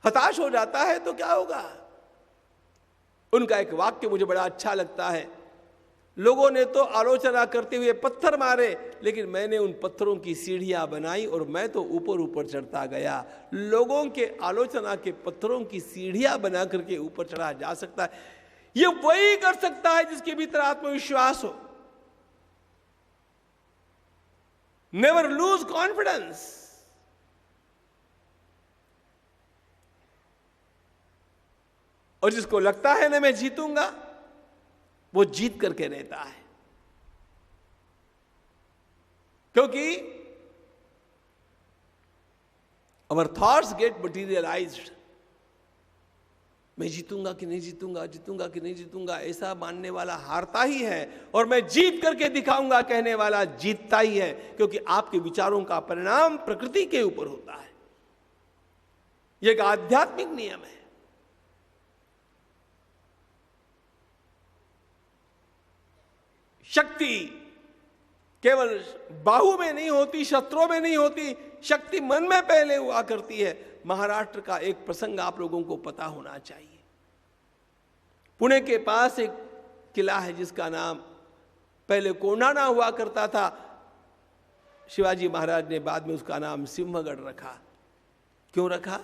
हताश हो जाता है तो क्या होगा? उनका एक वाक्य मुझे बड़ा अच्छा लगता है। लोगों ने तो आलोचना करते हुए पत्थर मारे, लेकिन मैंने उन पत्थरों की सीढ़ियां बनाई और मैं तो ऊपर ऊपर चढ़ता गया। लोगों के आलोचना के पत्थरों की सीढ़ियां बना करके ऊपर चढ़ा जा सकता है। ये वही कर सकता है जिसके भीतर आत्मविश्वास हो। Never lose confidence. और जिसको लगता है ना मैं जीतूंगा, वो जीत करके रहता है। क्योंकि our thoughts get materialized। मैं जीतूंगा कि नहीं जीतूंगा, जीतूंगा कि नहीं जीतूंगा, ऐसा मानने वाला हारता ही है, और मैं जीत करके दिखाऊंगा कहने वाला जीतता ही है। क्योंकि आपके विचारों का परिणाम प्रकृति के ऊपर होता है। यह एक आध्यात्मिक नियम है। शक्ति केवल बाहु में नहीं होती, शस्त्रों में नहीं होती, शक्ति मन में पहले हुआ करती है। महाराष्ट्र का एक प्रसंग आप लोगों को पता होना चाहिए। पुणे के पास एक किला है जिसका नाम पहले कोंढाणा हुआ करता था। शिवाजी महाराज ने बाद में उसका नाम सिंहगढ़ रखा। क्यों रखा?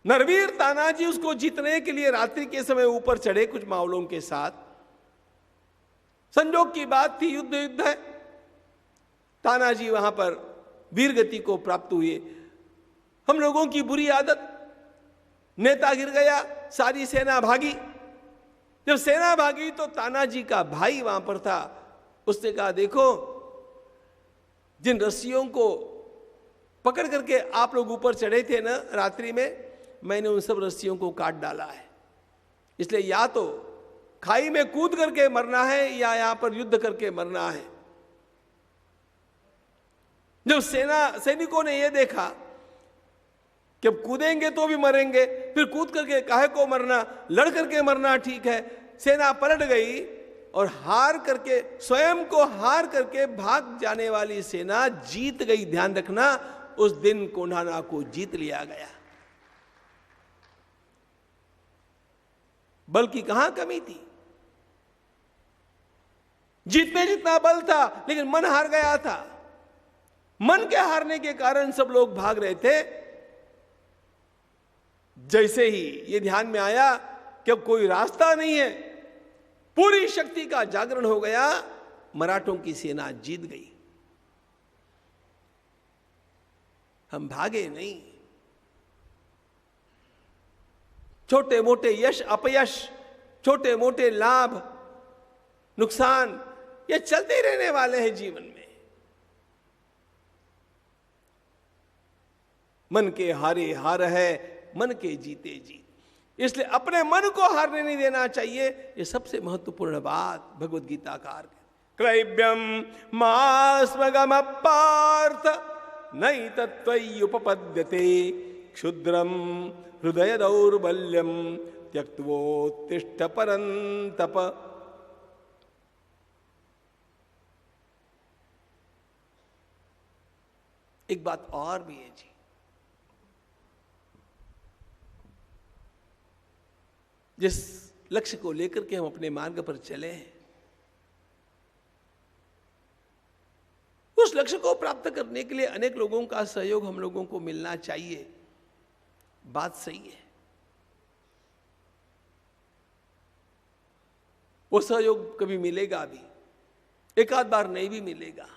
नरवीर तानाजी उसको जीतने के लिए रात्रि के समय ऊपर चढ़े कुछ मावलों के साथ। संजोग की बात थी, युद्ध है। तानाजी वहां पर वीरगति को प्राप्त हुए। हम लोगों की बुरी आदत, नेता गिर गया, सारी सेना भागी। जब सेना भागी तो तानाजी का भाई वहां पर था। उसने कहा, देखो जिन रस्सियों को पकड़ करके आप लोग ऊपर चढ़े थे ना रात्रि में, मैंने उन सब रस्सियों को काट डाला है। इसलिए या तो खाई में कूद करके मरना है या यहां पर युद्ध करके मरना है। जब सैनिकों ने यह देखा कि अब कूदेंगे तो भी मरेंगे, फिर कूद करके काहे को मरना, लड़ करके मरना ठीक है। सेना पलट गई और हार करके, स्वयं को हार करके भाग जाने वाली सेना जीत गई। ध्यान रखना, उस दिन कोंढाना को जीत लिया गया। बल की कहां कमी थी? जीत में जितना बल था, लेकिन मन हार गया था। मन के हारने के कारण सब लोग भाग रहे थे। जैसे ही ये ध्यान में आया कि अब कोई रास्ता नहीं है, पूरी शक्ति का जागरण हो गया, मराठों की सेना जीत गई। हम भागे नहीं। छोटे मोटे यश अपयश, छोटे मोटे लाभ नुकसान, ये चलते रहने वाले हैं जीवन में। मन के हारे हार है, मन के जीते जीत। इसलिए अपने मन को हारने नहीं देना चाहिए। ये सबसे महत्वपूर्ण बात भगवद गीताकार। क्रैव्यम मास्मगम पार्थ नई तत्त्वयुपपद्यते क्षुद्रम हृदय दौर्बल्यम त्यक्त्वोत्तिष्ठ परंतप। एक बात और भी है जी, जिस लक्ष्य को लेकर के हम अपने मार्ग पर चले हैं, उस लक्ष्य को प्राप्त करने के लिए अनेक लोगों का सहयोग हम लोगों को मिलना चाहिए। बात सही है। वो सहयोग कभी मिलेगा भी, एक आध बार नहीं भी मिलेगा।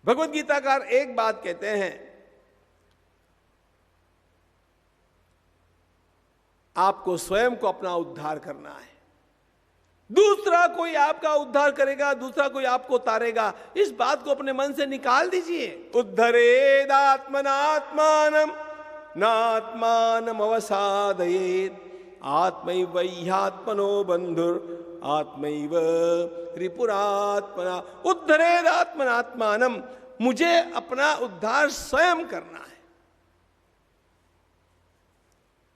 भगवद गीताकार एक बात कहते हैं, आपको स्वयं को अपना उद्धार करना है। दूसरा कोई आपका उद्धार करेगा, दूसरा कोई आपको तारेगा, इस बात को अपने मन से निकाल दीजिए। उद्धरेदात्मनात्मानम नात्मानम अवसादयेत् आत्मैव ह्यात्मनो बंधुर आत्मैव रिपुरात्मना। उद्धरेदात्मनात्मानम, मुझे अपना उद्धार स्वयं करना है।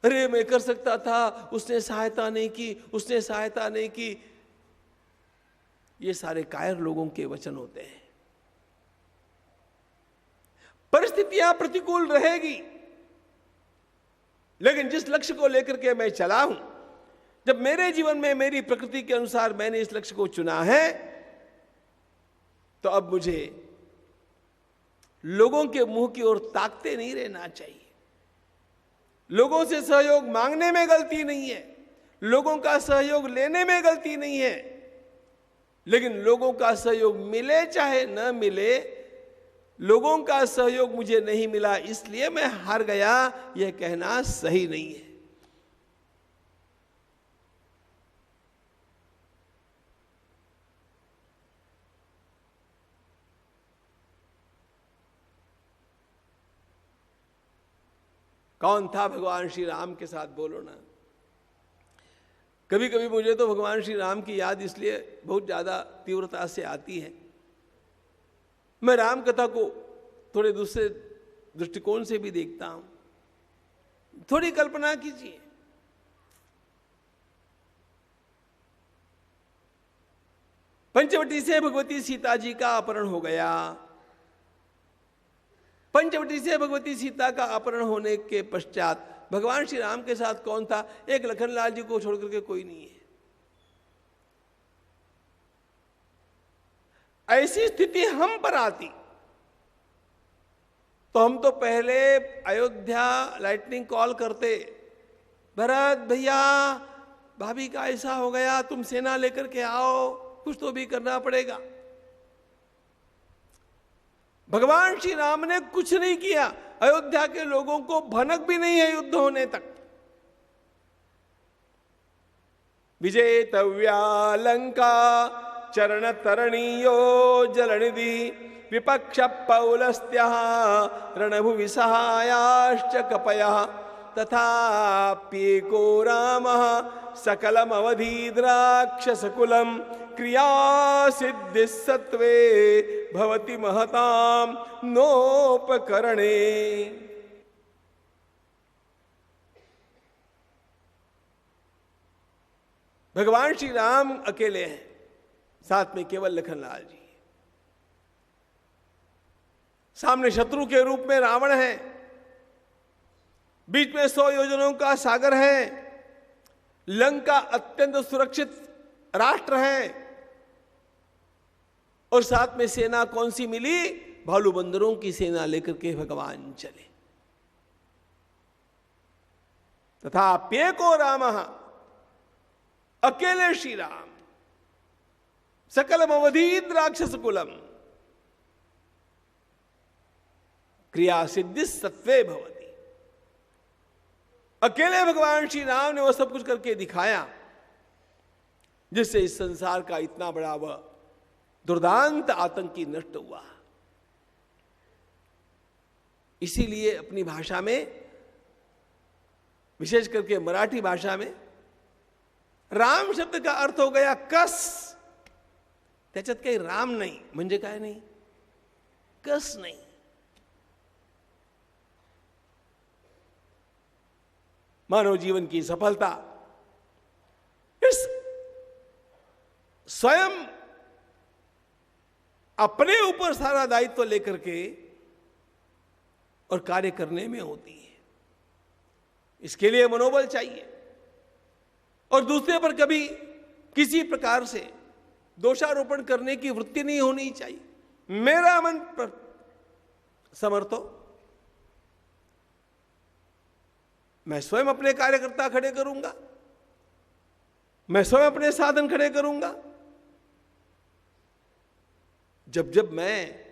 अरे मैं कर सकता था, उसने सहायता नहीं की, उसने सहायता नहीं की। ये सारे कायर लोगों के वचन होते हैं। परिस्थितियां प्रतिकूल रहेगी, लेकिन जिस लक्ष्य को लेकर के मैं चला हूं, जब मेरे जीवन में मेरी प्रकृति के अनुसार मैंने इस लक्ष्य को चुना है, तो अब मुझे लोगों के मुंह की ओर ताकते नहीं रहना चाहिए। लोगों से सहयोग मांगने में गलती नहीं है, लोगों का सहयोग लेने में गलती नहीं है, लेकिन लोगों का सहयोग मिले चाहे न मिले, लोगों का सहयोग मुझे नहीं मिला इसलिए मैं हार गया, यह कहना सही नहीं है। कौन था भगवान श्री राम के साथ, बोलो ना। कभी कभी मुझे तो भगवान श्री राम की याद इसलिए बहुत ज्यादा तीव्रता से आती है, मैं राम कथा को थोड़े दूसरे दृष्टिकोण से भी देखता हूं। थोड़ी कल्पना कीजिए, पंचवटी से भगवती सीता जी का अपहरण हो गया। पंचवटी से भगवती सीता का अपहरण होने के पश्चात भगवान श्री राम के साथ कौन था? एक लखनलाल जी को छोड़कर के कोई नहीं है। ऐसी स्थिति हम पर आती तो हम तो पहले अयोध्या लाइटनिंग कॉल करते, भरत भैया भाभी का ऐसा हो गया, तुम सेना लेकर के आओ, कुछ तो भी करना पड़ेगा। भगवान श्री राम ने कुछ नहीं किया, अयोध्या के लोगों को भनक भी नहीं है युद्ध होने तक। विजेतव्या लंका चरण तरणीयो जलनिधि विपक्ष पौलस्त्य रणभुवि सहायाश्च कपयः तथाप्येको रामः सकलमवधीद्राक्षसकुलं क्रिया सिद्धि सत्वे भवति महतां नोपकरणे। भगवान श्री राम अकेले हैं, साथ में केवल लखनलाल जी, सामने शत्रु के रूप में रावण है, बीच में 100 योजनों का सागर है, लंका अत्यंत सुरक्षित राष्ट्र है, और साथ में सेना कौन सी मिली? भालू बंदरों की सेना लेकर के भगवान चले। तथाप्येको रामः, अकेले श्री राम, सकलम अवधीत राक्षस कुलम क्रिया सिद्धि सत्वे भवति। अकेले भगवान श्री राम ने वह सब कुछ करके दिखाया जिससे इस संसार का इतना बड़ा वह दुर्दांत आतंकी नष्ट हुआ। इसीलिए अपनी भाषा में, विशेष करके मराठी भाषा में, राम शब्द का अर्थ हो गया कस। त्याच्यात काही राम नाही म्हणजे काय नाही, कस नाही। मानव जीवन की सफलता इस स्वयं अपने ऊपर सारा दायित्व लेकर के और कार्य करने में होती है। इसके लिए मनोबल चाहिए और दूसरे पर कभी किसी प्रकार से दोषारोपण करने की वृत्ति नहीं होनी चाहिए। मेरा मन पर समर्थ हो, मैं स्वयं अपने कार्यकर्ता खड़े करूंगा, मैं स्वयं अपने साधन खड़े करूंगा। जब जब मैं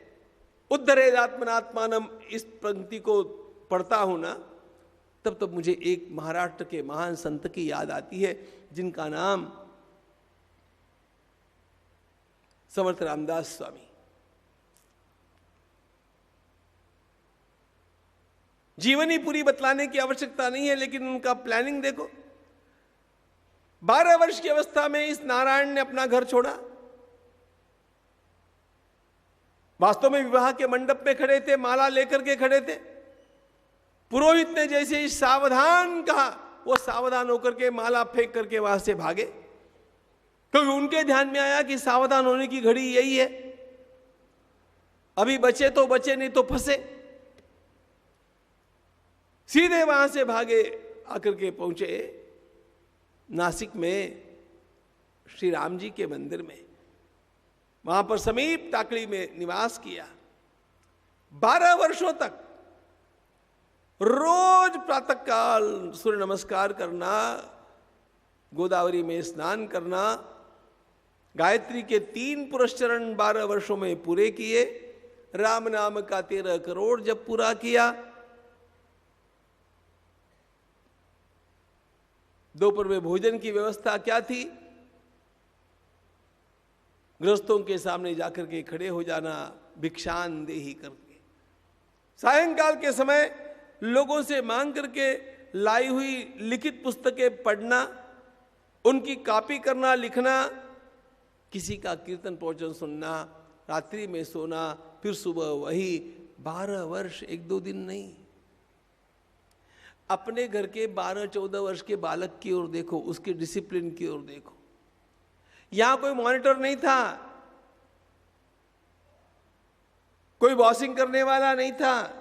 उद्धरेदात्मनात्मानम इस पंक्ति को पढ़ता हूं ना, तब तब मुझे एक महाराष्ट्र के महान संत की याद आती है जिनका नाम समर्थ रामदास स्वामी। जीवनी पूरी बतलाने की आवश्यकता नहीं है, लेकिन उनका प्लानिंग देखो। 12 वर्ष की अवस्था में इस नारायण ने अपना घर छोड़ा। वास्तव में विवाह के मंडप में खड़े थे, माला लेकर के खड़े थे। पुरोहित ने जैसे ही सावधान कहा, वो सावधान होकर के माला फेंक करके वहां से भागे, क्योंकि उनके ध्यान में आया कि सावधान होने की घड़ी यही है। अभी बचे तो बचे, नहीं तो फंसे। सीधे वहां से भागे, आकर के पहुंचे नासिक में श्री राम जी के मंदिर में। वहां पर समीप टाकड़ी में निवास किया। 12 वर्षों तक रोज प्रातःकाल सूर्य नमस्कार करना, गोदावरी में स्नान करना, गायत्री के 3 पुरस्चरण 12 वर्षों में पूरे किए। राम नाम का 13 करोड़ जब पूरा किया। दोपहर में भोजन की व्यवस्था क्या थी? गृहस्थों के सामने जाकर के खड़े हो जाना, भिक्षान देही करके। सायंकाल के समय लोगों से मांग करके लाई हुई लिखित पुस्तकें पढ़ना, उनकी कॉपी करना, लिखना, किसी का कीर्तन प्रवचन सुनना, रात्रि में सोना, फिर सुबह वही। 12 वर्ष, 1-2 दिन नहीं। अपने घर के 12-14 वर्ष के बालक की ओर देखो, उसके डिसिप्लिन की ओर देखो। यहां कोई मॉनिटर नहीं था, कोई बॉसिंग करने वाला नहीं था,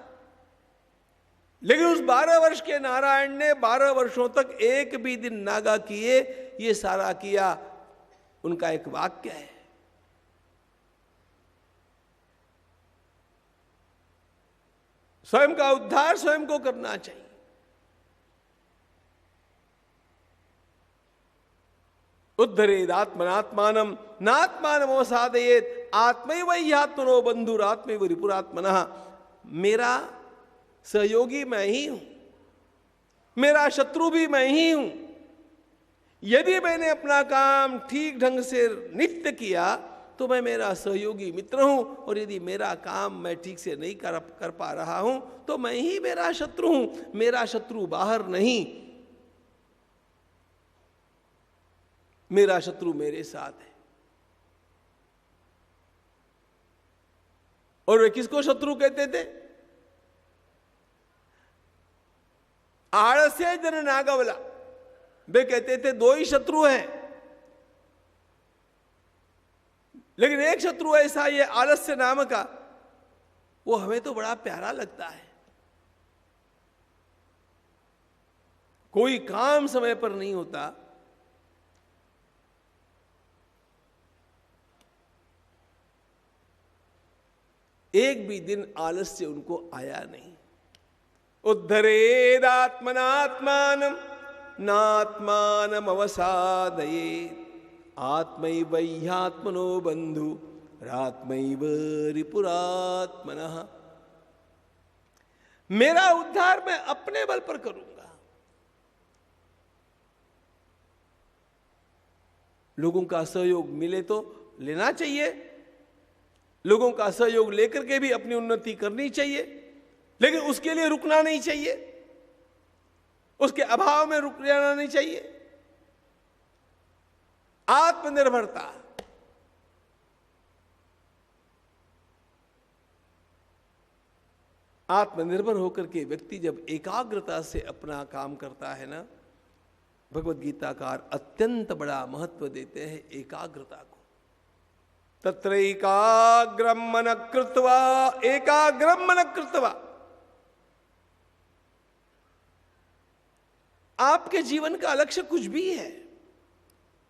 लेकिन उस 12 वर्ष के नारायण ने 12 वर्षों तक एक भी दिन नागा किए, ये सारा किया। उनका एक वाक्य है, स्वयं का उद्धार स्वयं को करना चाहिए। उद्धरेदात्मनात्मानम नात्मानमवसादयेत आत्मैव ह्यात्मनो बंधुरात्मैव रिपुरात्मनः। मेरा सहयोगी मैं ही हूं, मेरा शत्रु भी मैं ही हूं। यदि मैंने अपना काम ठीक ढंग से नित्य किया तो मैं मेरा सहयोगी मित्र हूं, और यदि मेरा काम मैं ठीक से नहीं कर पा रहा हूं तो मैं ही मेरा शत्रु हूं। मेरा शत्रु बाहर नहीं, मेरा शत्रु मेरे साथ है। और वे किसको शत्रु कहते थे? आलस्य जन नागवला। वे कहते थे दो ही शत्रु हैं, लेकिन एक शत्रु ऐसा ये आलस्य नाम का, वो हमें तो बड़ा प्यारा लगता है। कोई काम समय पर नहीं होता, एक भी दिन आलस्य उनको आया नहीं। उद्धरेदात्मनात्मानम नात्मानम अवसादयेत आत्मैव ह्यात्मनो बंधु रात्मैव रिपुरात्मनः। मेरा उद्धार मैं अपने बल पर करूंगा। लोगों का सहयोग मिले तो लेना चाहिए, लोगों का सहयोग लेकर के भी अपनी उन्नति करनी चाहिए, लेकिन उसके लिए रुकना नहीं चाहिए, उसके अभाव में रुक जाना नहीं चाहिए। आत्मनिर्भरता, आत्मनिर्भर होकर के व्यक्ति जब एकाग्रता से अपना काम करता है ना, भगवत गीताकार अत्यंत बड़ा महत्व देते हैं एकाग्रता को। तत्रैकाग्रम मन कृत्वा एकाग्रम मन कृत्वा। आपके जीवन का लक्ष्य कुछ भी है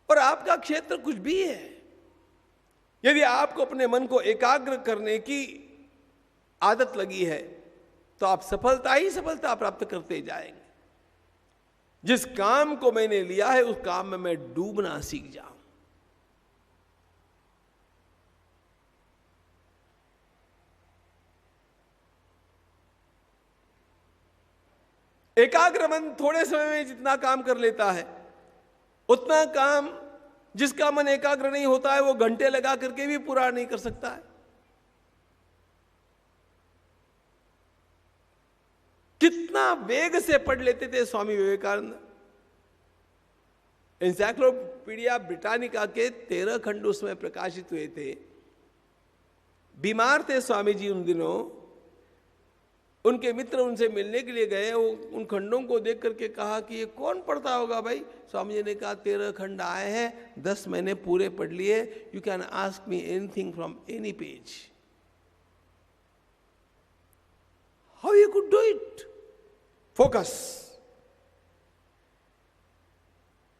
और आपका क्षेत्र कुछ भी है, यदि आपको अपने मन को एकाग्र करने की आदत लगी है तो आप सफलता ही सफलता प्राप्त करते जाएंगे। जिस काम को मैंने लिया है उस काम में मैं डूबना सीख जाऊं। एकाग्र मन थोड़े समय में जितना काम कर लेता है, उतना काम जिसका मन एकाग्र नहीं होता है वो घंटे लगा करके भी पूरा नहीं कर सकता है। कितना वेग से पढ़ लेते थे स्वामी विवेकानंद। एनसाइक्लोपीडिया ब्रिटानिका के 13 खंड उसमें प्रकाशित हुए थे। बीमार थे स्वामी जी उन दिनों। उनके मित्र उनसे मिलने के लिए गए। वो उन खंडों को देख करके कहा कि ये कौन पढ़ता होगा भाई? स्वामी जी ने कहा 13 खंड आए हैं, 10 मैंने पूरे पढ़ लिए। You can ask me anything from any page. How you could do it? Focus.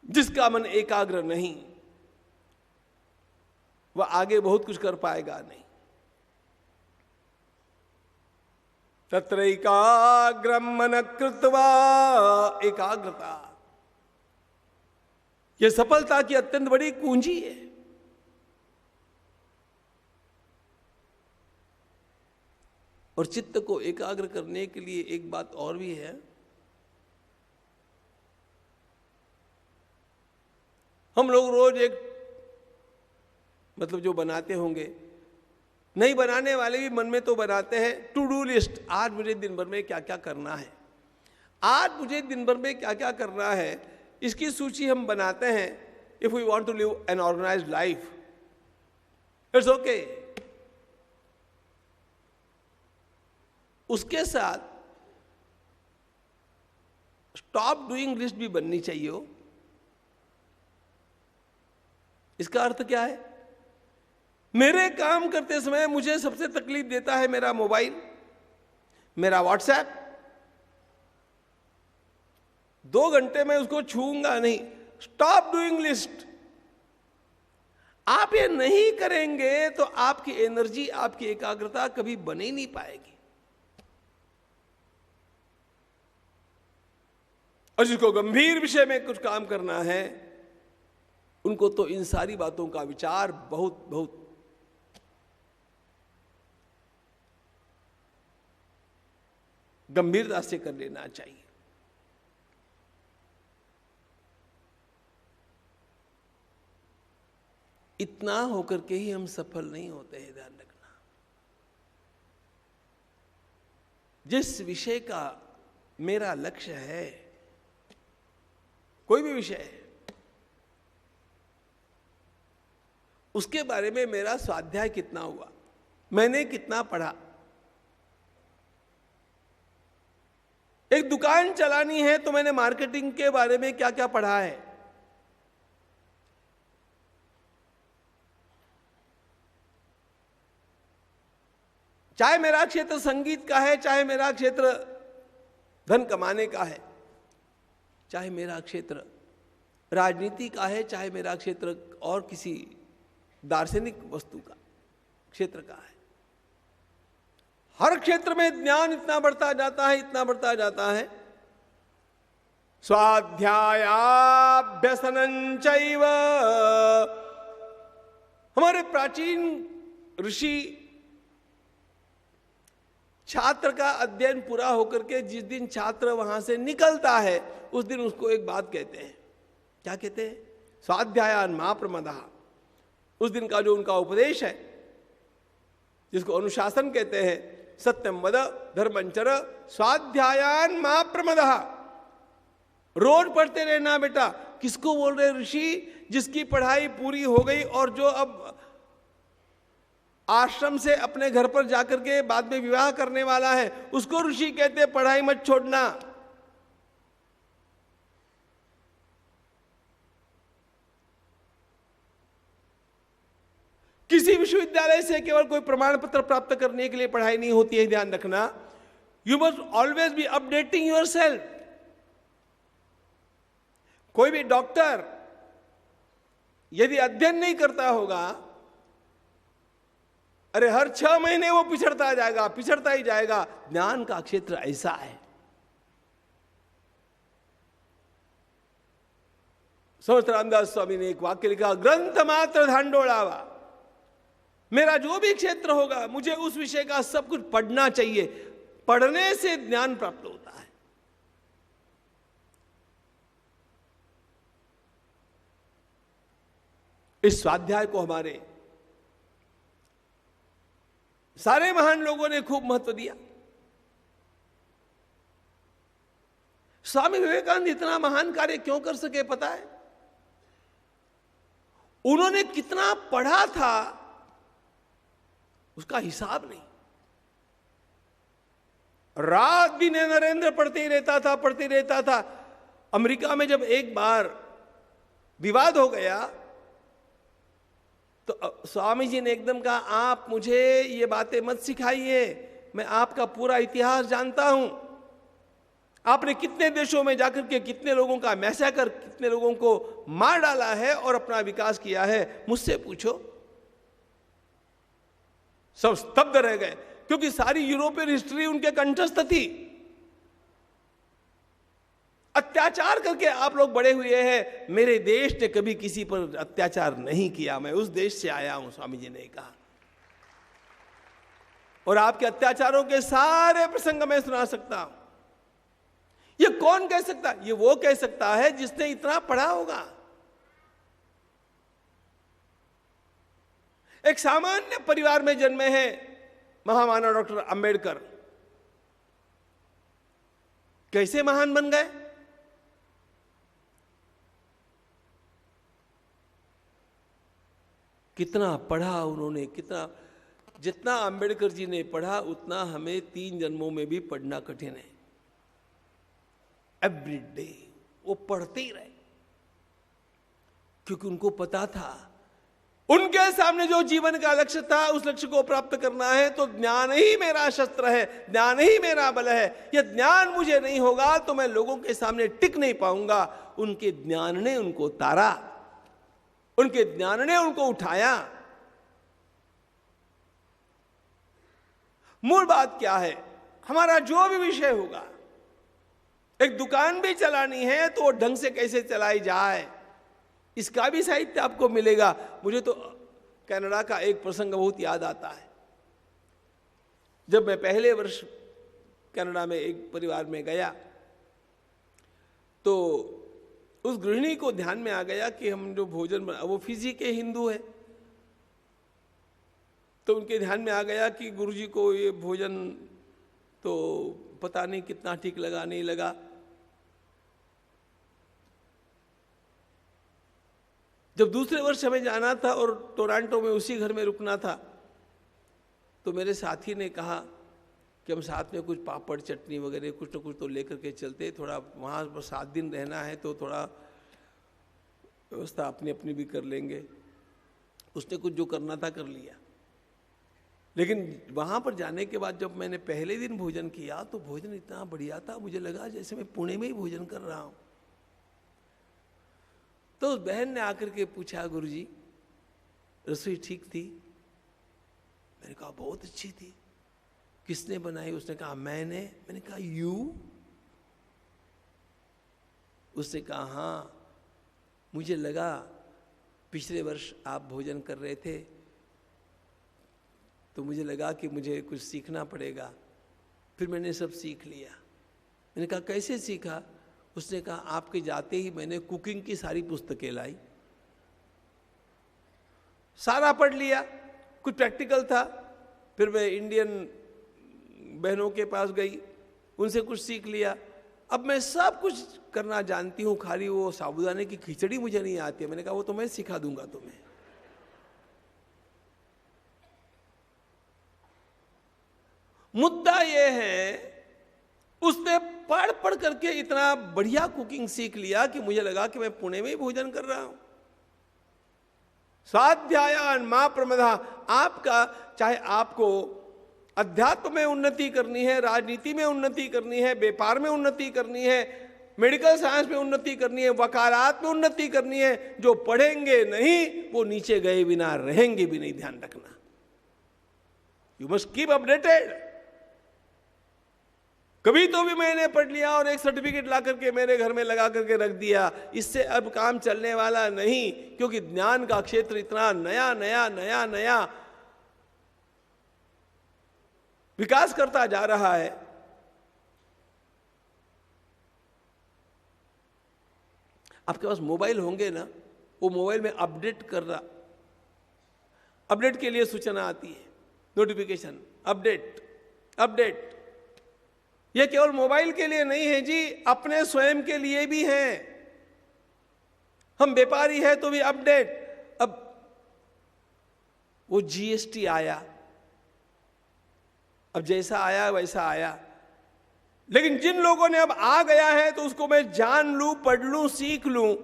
जिसका मन एकाग्र नहीं वह आगे बहुत कुछ कर पाएगा नहीं। तत्रैकाग्रम मन कृत्वा, एकाग्रता यह सफलता की अत्यंत बड़ी कुंजी है। और चित्त को एकाग्र करने के लिए एक बात और भी है। हम लोग रोज एक मतलब जो बनाते होंगे, नहीं बनाने वाले भी मन में तो बनाते हैं टू डू लिस्ट। आज मुझे दिन भर में क्या क्या करना है, आज मुझे दिन भर में क्या क्या करना है, इसकी सूची हम बनाते हैं। If we want to live an organised life, it's okay. उसके साथ स्टॉप डूइंग लिस्ट भी बननी चाहिए हो। इसका अर्थ क्या है? मेरे काम करते समय मुझे सबसे तकलीफ देता है मेरा मोबाइल, मेरा व्हाट्सएप। 2 घंटे में उसको छूऊंगा नहीं। Stop doing list. आप ये नहीं करेंगे तो आपकी एनर्जी, आपकी एकाग्रता कभी बन ही नहीं पाएगी। और जिसको गंभीर विषय में कुछ काम करना है, उनको तो इन सारी बातों का विचार बहुत बहुत गंभीरता से कर लेना चाहिए। इतना होकर के ही हम सफल नहीं होते हैं, ध्यान रखना। जिस विषय का मेरा लक्ष्य है, कोई भी विषय है, उसके बारे में मेरा स्वाध्याय कितना हुआ, मैंने कितना पढ़ा। एक दुकान चलानी है तो मैंने मार्केटिंग के बारे में क्या क्या पढ़ा है। चाहे मेरा क्षेत्र संगीत का है, चाहे मेरा क्षेत्र धन कमाने का है, चाहे मेरा क्षेत्र राजनीति का है, चाहे मेरा क्षेत्र और किसी दार्शनिक वस्तु का क्षेत्र का है, हर क्षेत्र में ज्ञान इतना बढ़ता जाता है, इतना बढ़ता जाता है। स्वाध्यायाभ्यसनं चैव, हमारे प्राचीन ऋषि छात्र का अध्ययन पूरा होकर के जिस दिन छात्र वहां से निकलता है, उस दिन उसको एक बात कहते हैं। क्या कहते हैं? स्वाध्यायान मा प्रमदः। उस दिन का जो उनका उपदेश है, जिसको अनुशासन कहते हैं, सत्यम वद धर्मंचर स्वाध्यायान मा प्रमदः। रोज पढ़ते रहना बेटा। किसको बोल रहे ऋषि? जिसकी पढ़ाई पूरी हो गई और जो अब आश्रम से अपने घर पर जाकर के बाद में विवाह करने वाला है, उसको ऋषि कहते हैं पढ़ाई मत छोड़ना। किसी विश्वविद्यालय से केवल कोई प्रमाण पत्र प्राप्त करने के लिए पढ़ाई नहीं होती है, ध्यान रखना। You must always be updating your self. कोई भी डॉक्टर यदि अध्ययन नहीं करता होगा, अरे हर 6 महीने वो पिछड़ता जाएगा, पिछड़ता ही जाएगा। ज्ञान का क्षेत्र ऐसा है। समर्थ रामदास स्वामी ने एक वाक्य लिखा, ग्रंथ मात्र धांडोलावा। मेरा जो भी क्षेत्र होगा, मुझे उस विषय का सब कुछ पढ़ना चाहिए। पढ़ने से ज्ञान प्राप्त होता है। इस स्वाध्याय को हमारे सारे महान लोगों ने खूब महत्व दिया। स्वामी विवेकानंद इतना महान कार्य क्यों कर सके पता है? उन्होंने कितना पढ़ा था उसका हिसाब नहीं। रात दिन नरेंद्र पढ़ते ही रहता था, पढ़ते रहता था। अमेरिका में जब एक बार विवाद हो गया तो स्वामी जी ने एकदम कहा, आप मुझे ये बातें मत सिखाइए, मैं आपका पूरा इतिहास जानता हूं। आपने कितने देशों में जाकर के कितने लोगों का मैसेकर, कितने लोगों को मार डाला है और अपना विकास किया है, मुझसे पूछो। सब स्तब्ध रह गए, क्योंकि सारी यूरोपियन हिस्ट्री उनके कंठस्थ थी। अत्याचार करके आप लोग बड़े हुए हैं, मेरे देश ने कभी किसी पर अत्याचार नहीं किया, मैं उस देश से आया हूं, स्वामी जी ने कहा। और आपके अत्याचारों के सारे प्रसंग मैं सुना सकता हूं। ये कौन कह सकता? ये वो कह सकता है जिसने इतना पढ़ा होगा। एक सामान्य परिवार में जन्मे हैं महामानव डॉक्टर अंबेडकर। कैसे महान बन गए? कितना पढ़ा उन्होंने, कितना। जितना अंबेडकर जी ने पढ़ा उतना हमें 3 जन्मों में भी पढ़ना कठिन है। एवरी डे वो पढ़ते ही रहे, क्योंकि उनको पता था उनके सामने जो जीवन का लक्ष्य था, उस लक्ष्य को प्राप्त करना है तो ज्ञान ही मेरा शस्त्र है, ज्ञान ही मेरा बल है। यह ज्ञान मुझे नहीं होगा तो मैं लोगों के सामने टिक नहीं पाऊंगा। उनके ज्ञान ने उनको तारा, उनके ज्ञान ने उनको उठाया। मूल बात क्या है? हमारा जो भी विषय होगा, एक दुकान भी चलानी है तो वो ढंग से कैसे चलाई जाए, इसका भी साहित्य आपको मिलेगा। मुझे तो कनाडा का एक प्रसंग बहुत याद आता है। जब मैं पहले वर्ष कनाडा में एक परिवार में गया तो उस गृहिणी को ध्यान में आ गया कि हम जो भोजन वो फिजी के हिंदू है, तो उनके ध्यान में आ गया कि गुरुजी को ये भोजन तो पता नहीं कितना ठीक लगा नहीं लगा। जब दूसरे वर्ष हमें जाना था और टोरंटो में उसी घर में रुकना था, तो मेरे साथी ने कहा कि हम साथ में कुछ पापड़ चटनी वगैरह कुछ न कुछ तो लेकर के चलते, थोड़ा वहाँ पर 7 दिन रहना है तो थोड़ा व्यवस्था अपनी अपनी भी कर लेंगे। उसने कुछ जो करना था कर लिया। लेकिन वहाँ पर जाने के बाद जब मैंने पहले दिन भोजन किया तो भोजन इतना बढ़िया था, मुझे लगा जैसे मैं पुणे में ही भोजन कर रहा हूँ। तो उस बहन ने आकर के पूछा, गुरुजी रसोई ठीक थी? मैंने कहा बहुत अच्छी थी। किसने बनाई? उसने कहा मैंने कहा यू? उसने कहा हाँ, मुझे लगा पिछले वर्ष आप भोजन कर रहे थे तो मुझे लगा कि मुझे कुछ सीखना पड़ेगा, फिर मैंने सब सीख लिया। मैंने कहा कैसे सीखा? उसने कहा आपके जाते ही मैंने कुकिंग की सारी पुस्तकें लाई, सारा पढ़ लिया, कुछ प्रैक्टिकल था। फिर मैं इंडियन बहनों के पास गई, उनसे कुछ सीख लिया। अब मैं सब कुछ करना जानती हूँ, खाली वो साबूदाने की खिचड़ी मुझे नहीं आती है। मैंने कहा वो तो मैं सिखा दूंगा तुम्हें। मुद्दा ये है उसने पढ़ पढ़ करके इतना बढ़िया कुकिंग सीख लिया कि मुझे लगा कि मैं पुणे में ही भोजन कर रहा हूं। स्वाध्यायान मां प्रमदा। आपका चाहे आपको अध्यात्म में उन्नति करनी है, राजनीति में उन्नति करनी है, व्यापार में उन्नति करनी है, मेडिकल साइंस में उन्नति करनी है, वकालत में उन्नति करनी है, जो पढ़ेंगे नहीं वो नीचे गए बिना रहेंगे भी नहीं। ध्यान रखना, यू मस्ट कीप अपडेटेड। कभी तो भी मैंने पढ़ लिया और एक सर्टिफिकेट ला करके मेरे घर में लगा करके रख दिया, इससे अब काम चलने वाला नहीं, क्योंकि ज्ञान का क्षेत्र इतना नया नया नया नया विकास करता जा रहा है। आपके पास मोबाइल होंगे ना, वो मोबाइल में अपडेट कर रहा, अपडेट के लिए सूचना आती है, नोटिफिकेशन, अपडेट अपडेट। यह केवल मोबाइल के लिए नहीं है जी, अपने स्वयं के लिए भी है। हम व्यापारी है तो भी अपडेट। अब वो जीएसटी आया, अब जैसा आया वैसा आया, लेकिन जिन लोगों ने अब आ गया है तो उसको मैं जान लूं, पढ़ लूं, सीख लूं,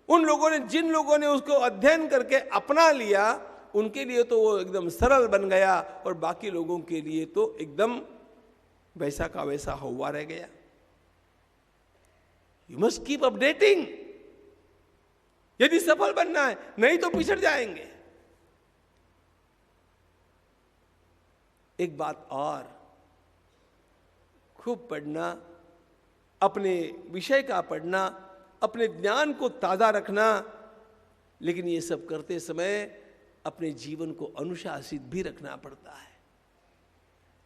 उन लोगों ने जिन लोगों ने उसको अध्ययन करके अपना लिया उनके लिए तो वो एकदम सरल बन गया, और बाकी लोगों के लिए तो एकदम वैसा का वैसा हुआ रह गया। यू मस्ट कीप अपडेटिंग यदि सफल बनना है, नहीं तो पिछड़ जाएंगे। एक बात और, खूब पढ़ना, अपने विषय का पढ़ना, अपने ज्ञान को ताजा रखना, लेकिन ये सब करते समय अपने जीवन को अनुशासित भी रखना पड़ता है।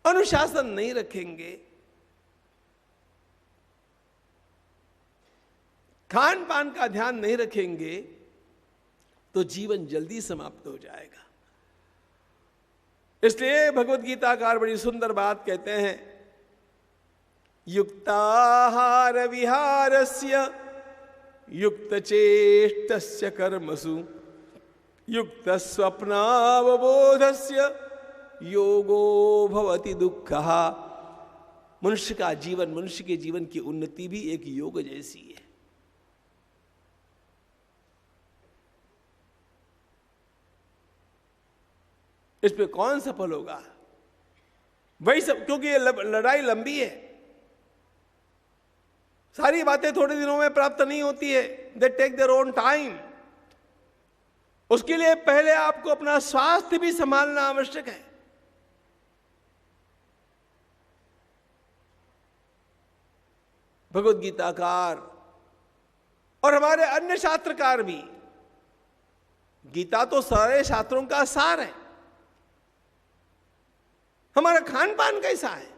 अनुशासन नहीं रखेंगे, खान पान का ध्यान नहीं रखेंगे, तो जीवन जल्दी समाप्त हो जाएगा। इसलिए भगवत गीताकार बड़ी सुंदर बात कहते हैं, युक्ताहार विहारस्य युक्तचेष्टस्य कर्मसु युक्त स्वप्नावबोधस्य योगो भवति दुःखः। मनुष्य का जीवन, मनुष्य के जीवन की उन्नति भी एक योग जैसी है। इस पे कौन सफल होगा? वही सब, क्योंकि ये लड़ाई लंबी है, सारी बातें थोड़े दिनों में प्राप्त नहीं होती है। They take their own time. उसके लिए पहले आपको अपना स्वास्थ्य भी संभालना आवश्यक है। भगवद गीताकार और हमारे अन्य शास्त्रकार भी, गीता तो सारे शास्त्रों का सार है। हमारा खान पान कैसा है?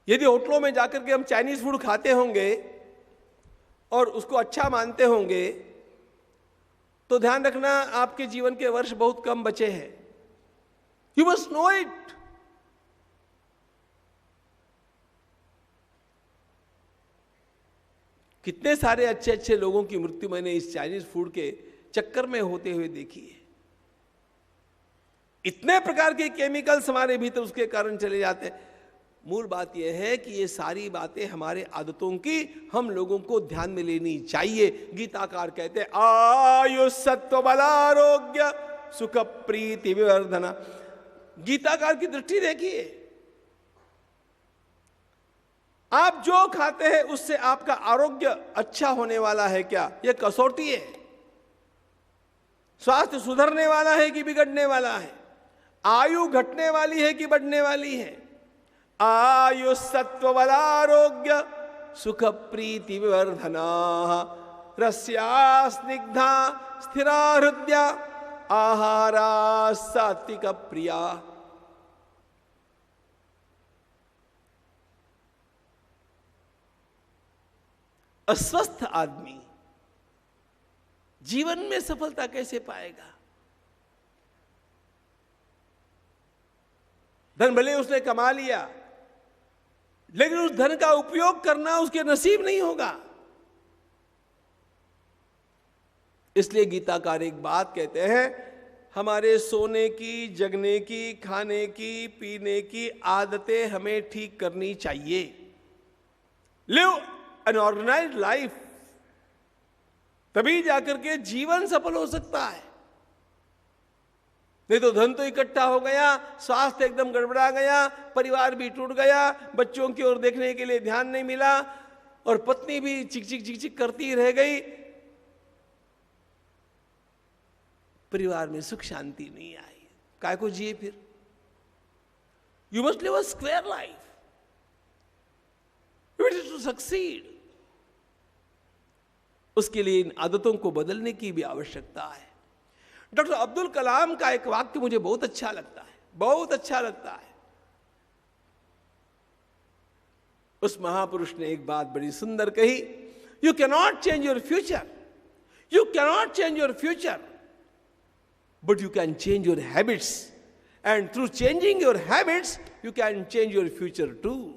यदि होटलों में जाकर के हम चाइनीज फूड खाते होंगे और उसको अच्छा मानते होंगे, तो ध्यान रखना आपके जीवन के वर्ष बहुत कम बचे हैं। You must know it. कितने सारे अच्छे अच्छे लोगों की मृत्यु मैंने इस चाइनीज फूड के चक्कर में होते हुए देखी है। इतने प्रकार के केमिकल्स हमारे भीतर उसके कारण चले जाते हैं। मूल बात यह है कि ये सारी बातें हमारे आदतों की हम लोगों को ध्यान में लेनी चाहिए। गीताकार कहते हैं आयु सत्व बलारोग्य सुख प्रीति विवर्धना। गीताकार की दृष्टि देखिए, आप जो खाते हैं उससे आपका आरोग्य अच्छा होने वाला है क्या? यह कसौटी है। स्वास्थ्य सुधरने वाला है कि बिगड़ने वाला है? आयु घटने वाली है कि बढ़ने वाली है? आयु सत्व बलारोग्य सुख प्रीति विवर्धना रस्या स्निग्धा स्थिरा हृदया आहारा सात्विक प्रिया। अस्वस्थ आदमी जीवन में सफलता कैसे पाएगा? धन भले उसने कमा लिया, लेकिन उस धन का उपयोग करना उसके नसीब नहीं होगा। इसलिए गीताकार एक बात कहते हैं, हमारे सोने की, जगने की, खाने की, पीने की आदतें हमें ठीक करनी चाहिए। लिव एन ऑर्गेनाइज्ड लाइफ, तभी जाकर के जीवन सफल हो सकता है। नहीं तो धन तो इकट्ठा हो गया, स्वास्थ्य एकदम गड़बड़ा गया, परिवार भी टूट गया, बच्चों की ओर देखने के लिए ध्यान नहीं मिला और पत्नी भी चिक चिक चिक चिक करती रह गई, परिवार में सुख शांति नहीं आई। काय को जिए फिर? You must live a square life if it is to succeed. उसके लिए इन आदतों को बदलने की भी आवश्यकता है। डॉक्टर अब्दुल कलाम का एक वाक्य मुझे बहुत अच्छा लगता है, बहुत अच्छा लगता है। उस महापुरुष ने एक बात बड़ी सुंदर कही, you can not change your future, you can not change your future, but you can change your habits, and through changing your habits you can change your future too.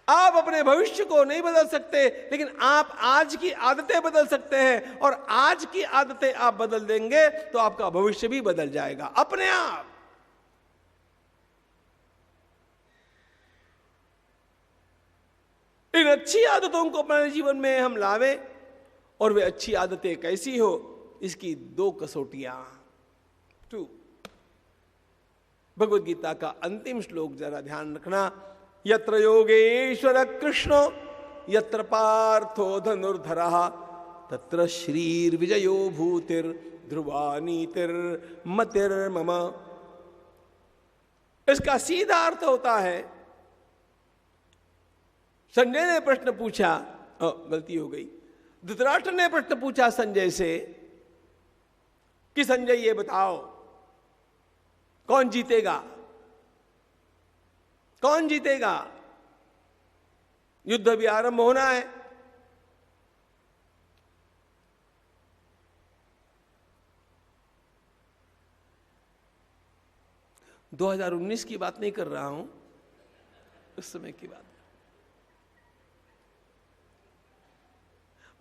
आप अपने भविष्य को नहीं बदल सकते, लेकिन आप आज की आदतें बदल सकते हैं, और आज की आदतें आप बदल देंगे तो आपका भविष्य भी बदल जाएगा अपने आप। इन अच्छी आदतों को अपने जीवन में हम लावें, और वे अच्छी आदतें कैसी हो, इसकी दो कसौटियां। 2 भगवद गीता का अंतिम श्लोक जरा ध्यान रखना, यत्र योगेश्वर कृष्ण यत्र पार्थो धनुर्धरः तत्र श्रीर विजयो भूतिर ध्रुवा नीतिर मतिर्मम। इसका सीधा अर्थ होता है, संजय ने प्रश्न पूछा, गलती हो गई, धृतराष्ट्र ने प्रश्न पूछा संजय से कि संजय ये बताओ कौन जीतेगा, कौन जीतेगा? युद्ध भी आरंभ होना है। दो 2019 की बात नहीं कर रहा हूं, उस समय की बात।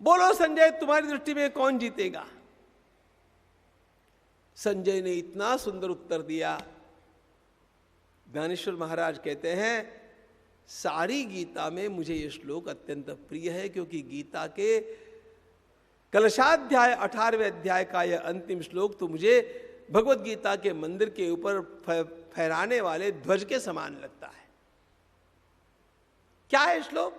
बोलो संजय, तुम्हारी दृष्टि में कौन जीतेगा? संजय ने इतना सुंदर उत्तर दिया। ज्ञानेश्वर महाराज कहते हैं, सारी गीता में मुझे यह श्लोक अत्यंत प्रिय है, क्योंकि गीता के कलशाध्याय 18वें अध्याय का यह अंतिम श्लोक तो मुझे भगवत गीता के मंदिर के ऊपर फहराने वाले ध्वज के समान लगता है। क्या है श्लोक?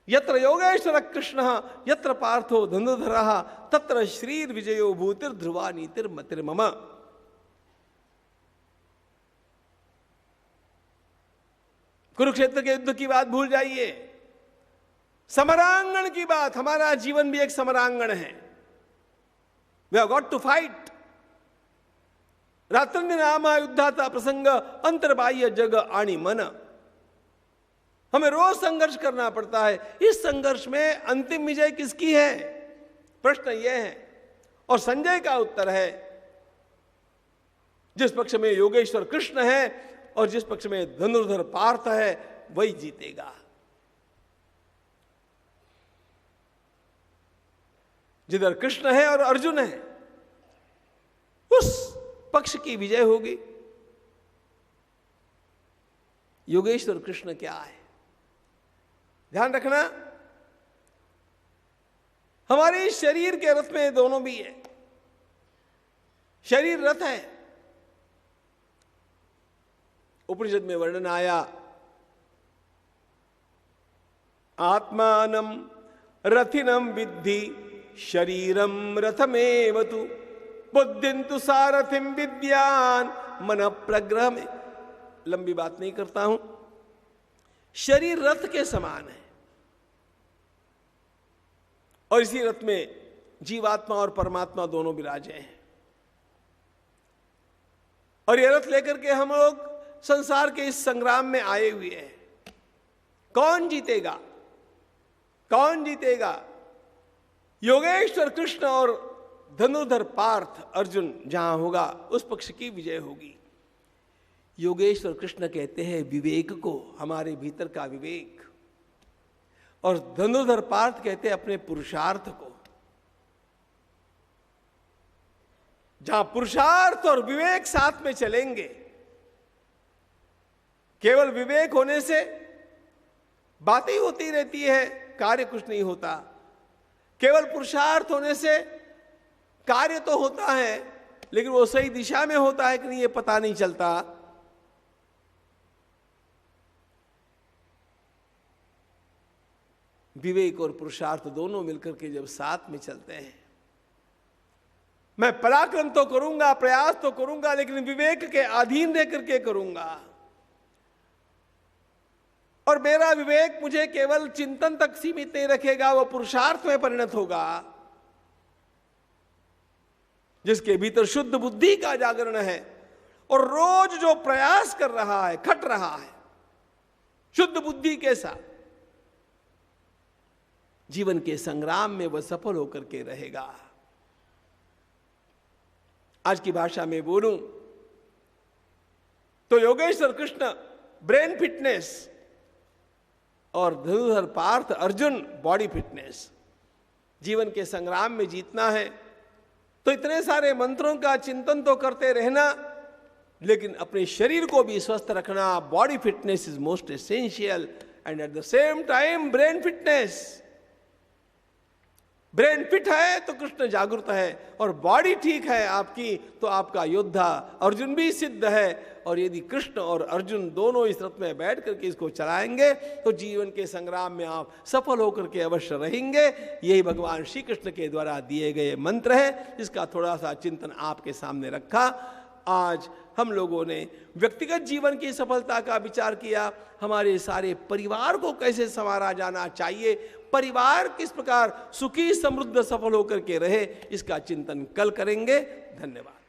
यत्र योगेश्वर कृष्ण यत्र पार्थो धनुर्धरः तत्र श्रीर विजयो भूतिर ध्रुवा नीतिर मतिर्मम। कुरुक्षेत्र के युद्ध की बात भूल जाइए, समरांगण की बात। हमारा जीवन भी एक समरांगण है। We have got to fight. रात्रंदिन नामा युद्धाचा प्रसंग अंतर्बाह्य जग आणि मन। हमें रोज संघर्ष करना पड़ता है। इस संघर्ष में अंतिम विजय किसकी है, प्रश्न यह है। और संजय का उत्तर है, जिस पक्ष में योगेश्वर कृष्ण है और जिस पक्ष में धनुर्धर पार्थ है वही जीतेगा। जिधर कृष्ण है और अर्जुन है उस पक्ष की विजय होगी। योगेश्वर कृष्ण क्या है, ध्यान रखना। हमारे शरीर के रथ में दोनों भी है। शरीर रथ है। उपनिषद में वर्णन आया, आत्मानम रथिनम विद्धि शरीरम रथमेव तु बुद्धिन्तु सारथिम विद्यान मन प्रग्रह में। लंबी बात नहीं करता हूं। शरीर रथ के समान है और इसी रथ में जीवात्मा और परमात्मा दोनों विराजे हैं। और यह रथ लेकर के हम लोग संसार के इस संग्राम में आए हुए हैं। कौन जीतेगा, कौन जीतेगा? योगेश्वर कृष्ण और धनुर्धर पार्थ अर्जुन जहां होगा उस पक्ष की विजय होगी। योगेश्वर कृष्ण कहते हैं विवेक को, हमारे भीतर का विवेक, और धनुर्धर पार्थ कहते हैं अपने पुरुषार्थ को। जहां पुरुषार्थ और विवेक साथ में चलेंगे, केवल विवेक होने से बातें होती रहती है, कार्य कुछ नहीं होता। केवल पुरुषार्थ होने से कार्य तो होता है लेकिन वो सही दिशा में होता है कि नहीं ये पता नहीं चलता। विवेक और पुरुषार्थ दोनों मिलकर के जब साथ में चलते हैं, मैं पराक्रम तो करूंगा, प्रयास तो करूंगा, लेकिन विवेक के अधीन रह करके करूंगा। और मेरा विवेक मुझे केवल चिंतन तक सीमित नहीं रखेगा, वह पुरुषार्थ में परिणत होगा। जिसके भीतर शुद्ध बुद्धि का जागरण है और रोज जो प्रयास कर रहा है, खट रहा है शुद्ध बुद्धि के साथ, जीवन के संग्राम में वह सफल होकर के रहेगा। आज की भाषा में बोलूं तो योगेश्वर कृष्ण ब्रेन फिटनेस और धनुर्धर पार्थ अर्जुन बॉडी फिटनेस। जीवन के संग्राम में जीतना है तो इतने सारे मंत्रों का चिंतन तो करते रहना, लेकिन अपने शरीर को भी स्वस्थ रखना। Body fitness is most essential and at the same time brain fitness. Brain fit है तो कृष्ण जागृत है, और बॉडी ठीक है आपकी तो आपका योद्धा अर्जुन भी सिद्ध है। और यदि कृष्ण और अर्जुन दोनों इस रथ में बैठ करके इसको चलाएंगे तो जीवन के संग्राम में आप सफल होकर के अवश्य रहेंगे। यही भगवान श्री कृष्ण के द्वारा दिए गए मंत्र है, जिसका थोड़ा सा चिंतन आपके सामने रखा। आज हम लोगों ने व्यक्तिगत जीवन की सफलता का विचार किया, हमारे सारे परिवार को कैसे संवारा जाना चाहिए, परिवार किस प्रकार सुखी समृद्ध सफल होकर के रहे, इसका चिंतन कल करेंगे। धन्यवाद।